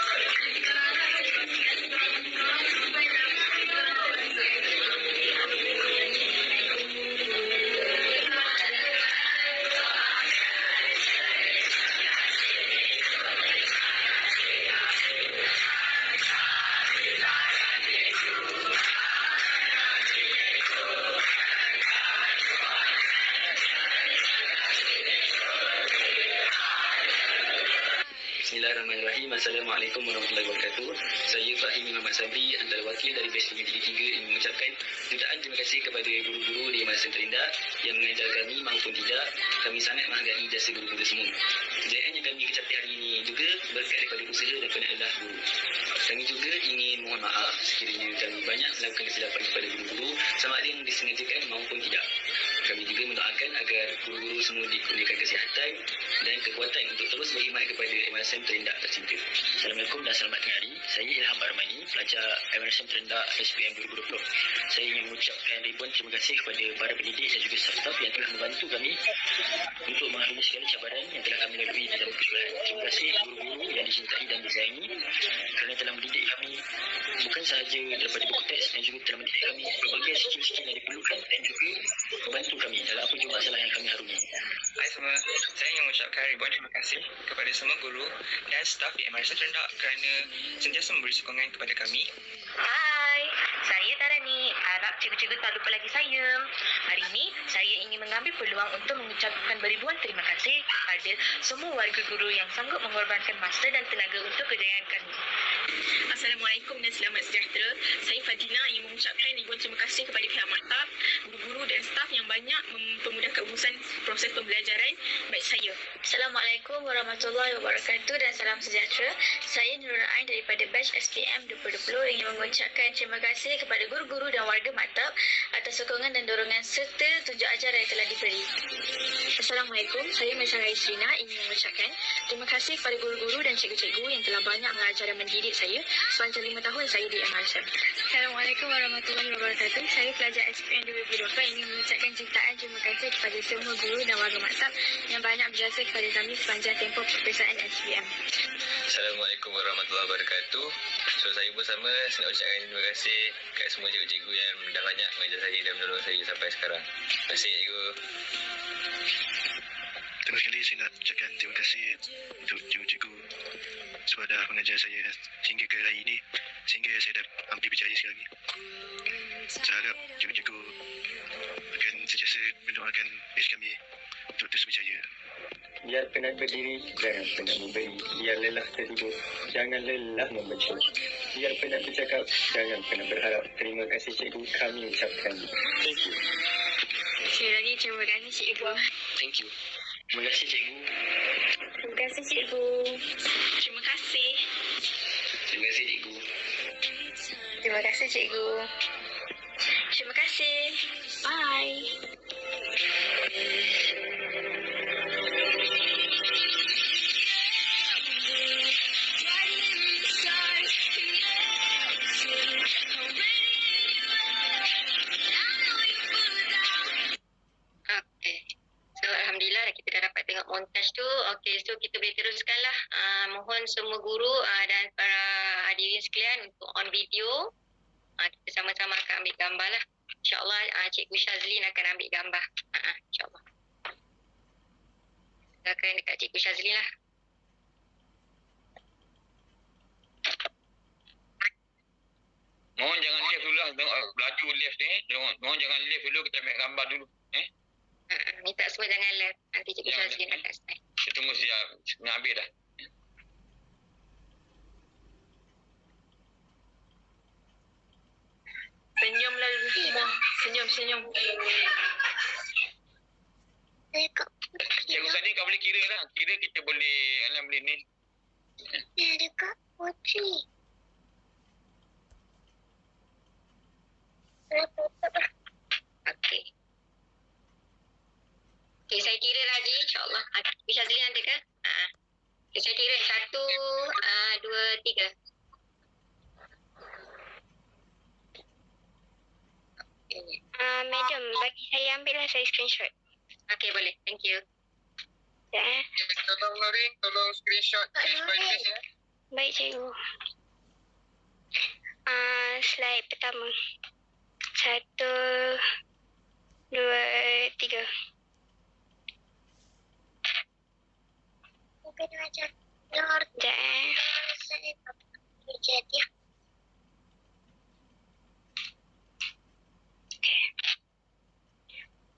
Bismillahirrahmanirrahim. Assalamualaikum warahmatullahi wabarakatuh. Saya Fahim Muhammad Sabri, antara wakil dari Batch 3 yang mengucapkan jutaan terima kasih kepada guru-guru di Madrasah Terindah yang mengajar kami maupun tidak. Kami sangat menghargai jasa guru-guru semua. Kejayaan yang kami kecapai hari ini juga berkat daripada usaha dan penadalah guru. Kami juga ingin mohon maaf sekiranya kami banyak melakukan kesilapan kepada guru-guru sama ada yang disengajakan maupun tidak. Kami juga mendoakan agar guru-guru semua dikurniakan kesihatan dan kekuatan untuk terus berkhidmat kepada MRSM Terindah tercinta. Assalamualaikum dan selamat tengah hari. Saya Ilham Armani, pelajar MRSM Terindah SPM 2020. Saya ingin mengucapkan ribuan terima kasih kepada para pendidik dan juga staf yang telah membantu kami untuk menghadapi segala cabaran yang telah kami lalui dalam perkuliahan. Terima kasih guru-guru yang dicintai dan disayangi kerana telah mendidik kami bukan sahaja daripada buku teks dan juga telah mendidik kami berbagai skill-skill yang diperlukan dan juga membantu kami dalam apa jua masalah yang kami harungi. Hai semua, saya ingin mengucapkan ribuan terima kasih kepada semua guru dan staf di MRSM Terindah kerana sentiasa memberi sokongan kepada kami. Hai, saya Tarani, harap cikgu-cikgu tak lupa lagi saya. Hari ini, saya ingin mengambil peluang untuk mengucapkan beribuan terima kasih kepada semua warga guru yang sanggup mengorbankan masa dan tenaga untuk kejayaan kami. Assalamualaikum dan selamat sejahtera. Saya Fadina ingin mengucapkan ribuan terima kasih kepada pihak maktab, guru-guru dan staf yang banyak mempermudahkan urusan proses pembelajaran baik saya. Assalamualaikum warahmatullahi wabarakatuh dan salam sejahtera. Saya Nurul Ain daripada batch SPM 2020 ingin mengucapkan terima kasih kepada guru-guru dan warga maktab atas sokongan dan dorongan serta tunjuk ajar yang telah diberi. Assalamualaikum, saya Maisara Isrina ingin mengucapkan terima kasih kepada guru-guru dan cikgu-cikgu yang telah banyak mengajar dan mendidik saya sepanjang 5 tahun saya di MRSM. Assalamualaikum warahmatullahi wabarakatuh. Saya pelajar SPM 2020 ingin mengucapkan jutaan terima kasih kepada semua guru dan warga maktab yang banyak berjasa kepada kami sepanjang tempoh peperiksaan SPM. Assalamualaikum warahmatullahi wabarakatuh. So, saya pun sama nak ucapkan terima kasih kepada semua cikgu-cikgu yang dah banyak mengajar saya dan menolong saya sampai sekarang. Terima kasih cikgu. Terima sekali saya nak ucapkan terima kasih untuk cikgu-cikgu sebab dah mengajar saya hingga ke hari ini sehingga saya dah hampir berjaya sekarang ni. Saya harap cikgu-cikgu akan sentiasa mendoakan batch kami untuk terus berjaya. Biar penat berdiri, jangan penat memberi. Biar lelah tertidur, jangan lelah membaca. Biar penat bercakap, jangan penat berharap. Terima kasih cikgu, kami ucapkan. Thank you. Sekali lagi terima kasih cikgu. Thank you. Terima kasih cikgu. Terima kasih cikgu. Terima kasih. Terima kasih cikgu. Terima kasih cikgu. Terima kasih. Bye. Alhamdulillah kita dah dapat tengok montaj tu. Okey, so kita boleh teruskanlah. Mohon semua guru dan para hadirin sekalian untuk on video. Kita sama-sama akan ambil gambar lah. InsyaAllah Cikgu Syazlin akan ambil gambar. InsyaAllah. Silakan dekat Cikgu Syazlin lah. Mohon jangan live dulu lah. Laju live ni. Mohon jangan live dulu. Kita ambil gambar dulu. Minta semua jangan live. Nanti Cikgu Syazlin akan start. Kita tunggu siap. Nak habis dah. Senyumlah dulu semua. Senyum. Cikgu Sani kau boleh kira lah. Kira kita boleh ni. Ada Kak Putri. Okey. Okey, saya kira lagi insyaAllah. Cikgu Syazlin ada ke? Okay, saya kira 1, 2, 3. Madam, bagi saya ambil lah, saya screenshot. Okey, boleh. Thank you. Tolong Norin, tolong screenshot page by page ya. Baik cikgu. Slide pertama. 1, 2, 3. Mungkin macam Nur. Saya jadi.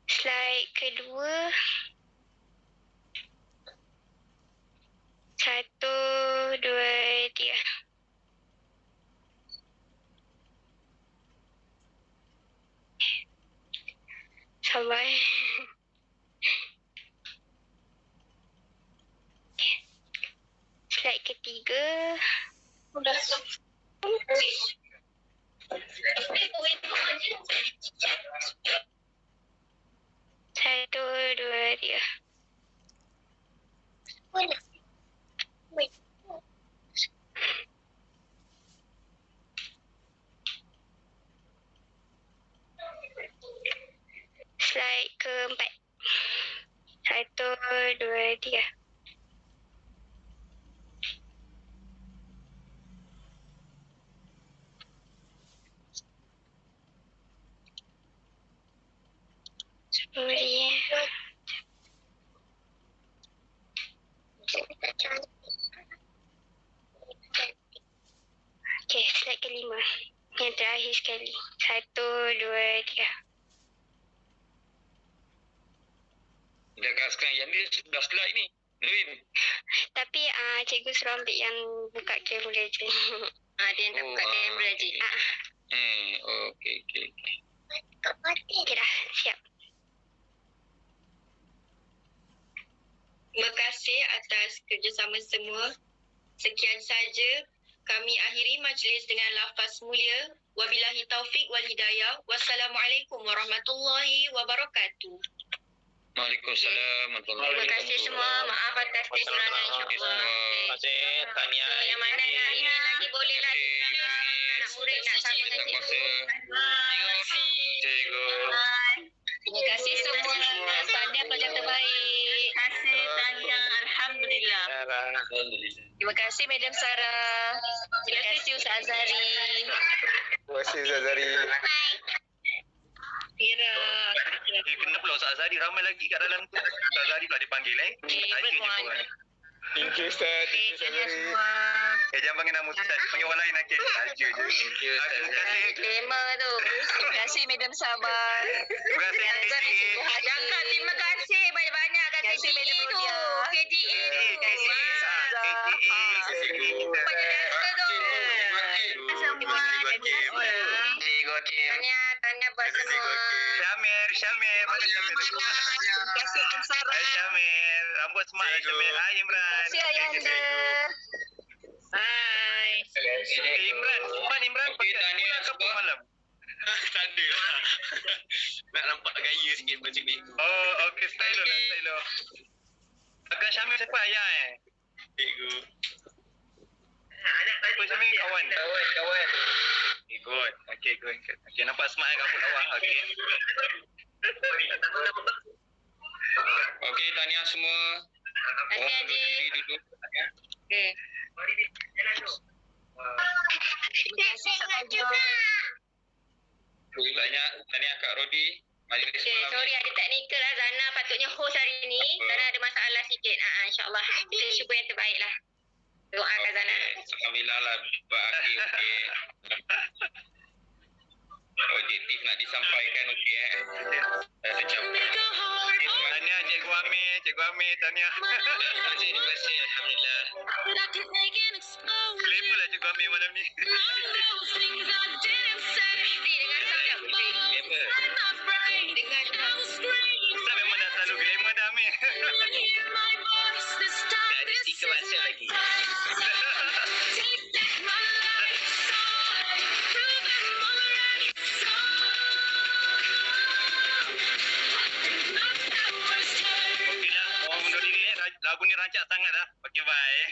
Slide kedua. 1, 2, 3. Sabar. Slide ketiga. Udah. 1, 2, 3. Boleh. Wait. Slide keempat. 1, 2, 3. Sorry. Okay, slide kelima. Yang terakhir sekali. 1, sekarang yang dia 11 slide ni. Nurin. Tapi cikgu suruh ambil yang buka kamera legend. Dia yang tak buka kamera lagi. Okey. Okey dah, siap. Terima kasih atas kerjasama semua. Sekian saja. Kami akhiri majlis dengan lafaz mulia. Wabillahi taufik wal hidayah. Wassalamualaikum warahmatullahi wabarakatuh. Waalaikumsalam. Terima kasih semua. Maaf atas kekurangan insya-Allah. Terima kasih. Tahniah. Yang mana nak ini lagi bolehlah anak murid nak sama dengan cikgu. Cikgu. Terima kasih semua. Tahniah pelajar terbaik. Terima kasih Tahniah. Alhamdulillah. Terima kasih Madam Sarah. Terima kasih Ustaz Azhari. Terima kasih Ustaz Azhari. Kira. Kena pula Ustaz Azhari ramai lagi kat dalam tu. Ustaz Azhari pula dipanggil Saja je pun. Thank you Ustaz. Thank you Ustaz Azhari. Jangan panggil nama Ustaz. Panggil orang lain Akil. Saja je. Thank you Ustaz Azhari. Disclaimer tu. Terima kasih Madam Sabah. Terima kasih Azhari. Jangan terima kasih banyak-banyak kat KGE tu. KGE tu. Tahniah buat semua. Syamir. Terima kasih Ansara. Syamir. Rambut smart lah Syamir. Hai Imran. Terima kasih Ayanda. Hai. Imran pakai pulang ke apa malam? Tak ada lah. Nak nampak gaya sikit macam ni. Oh, okey. Stylo. Akan Syamir siapa ayah Cikgu. Apa Syamir kawan? Kawan. Good. Okey, nampak smart rambut lawa. Okey. Okey, tahniah semua. Tahniah Haji. Duduk. Okey. Terima kasih juga. Banyak tahniah Kak Rodi. Majlis malam. Sorry ada teknikal lah. Zana patutnya host hari ni. Zana ada masalah sikit. InsyaAllah. Kita cuba yang terbaik lah. Doakan Zana. Alhamdulillah lah. Okey. Objektif nak disampaikan tercapai. Tahniah Cikgu Amir, tahniah. Terima kasih. Alhamdulillah. Glamour lah Cikgu Amir malam ni. Ustaz memang dah selalu glamour dah Amir. Ada stiker WhatsApp lagi. Lagu ni rancak sangat dah. Okay, bye.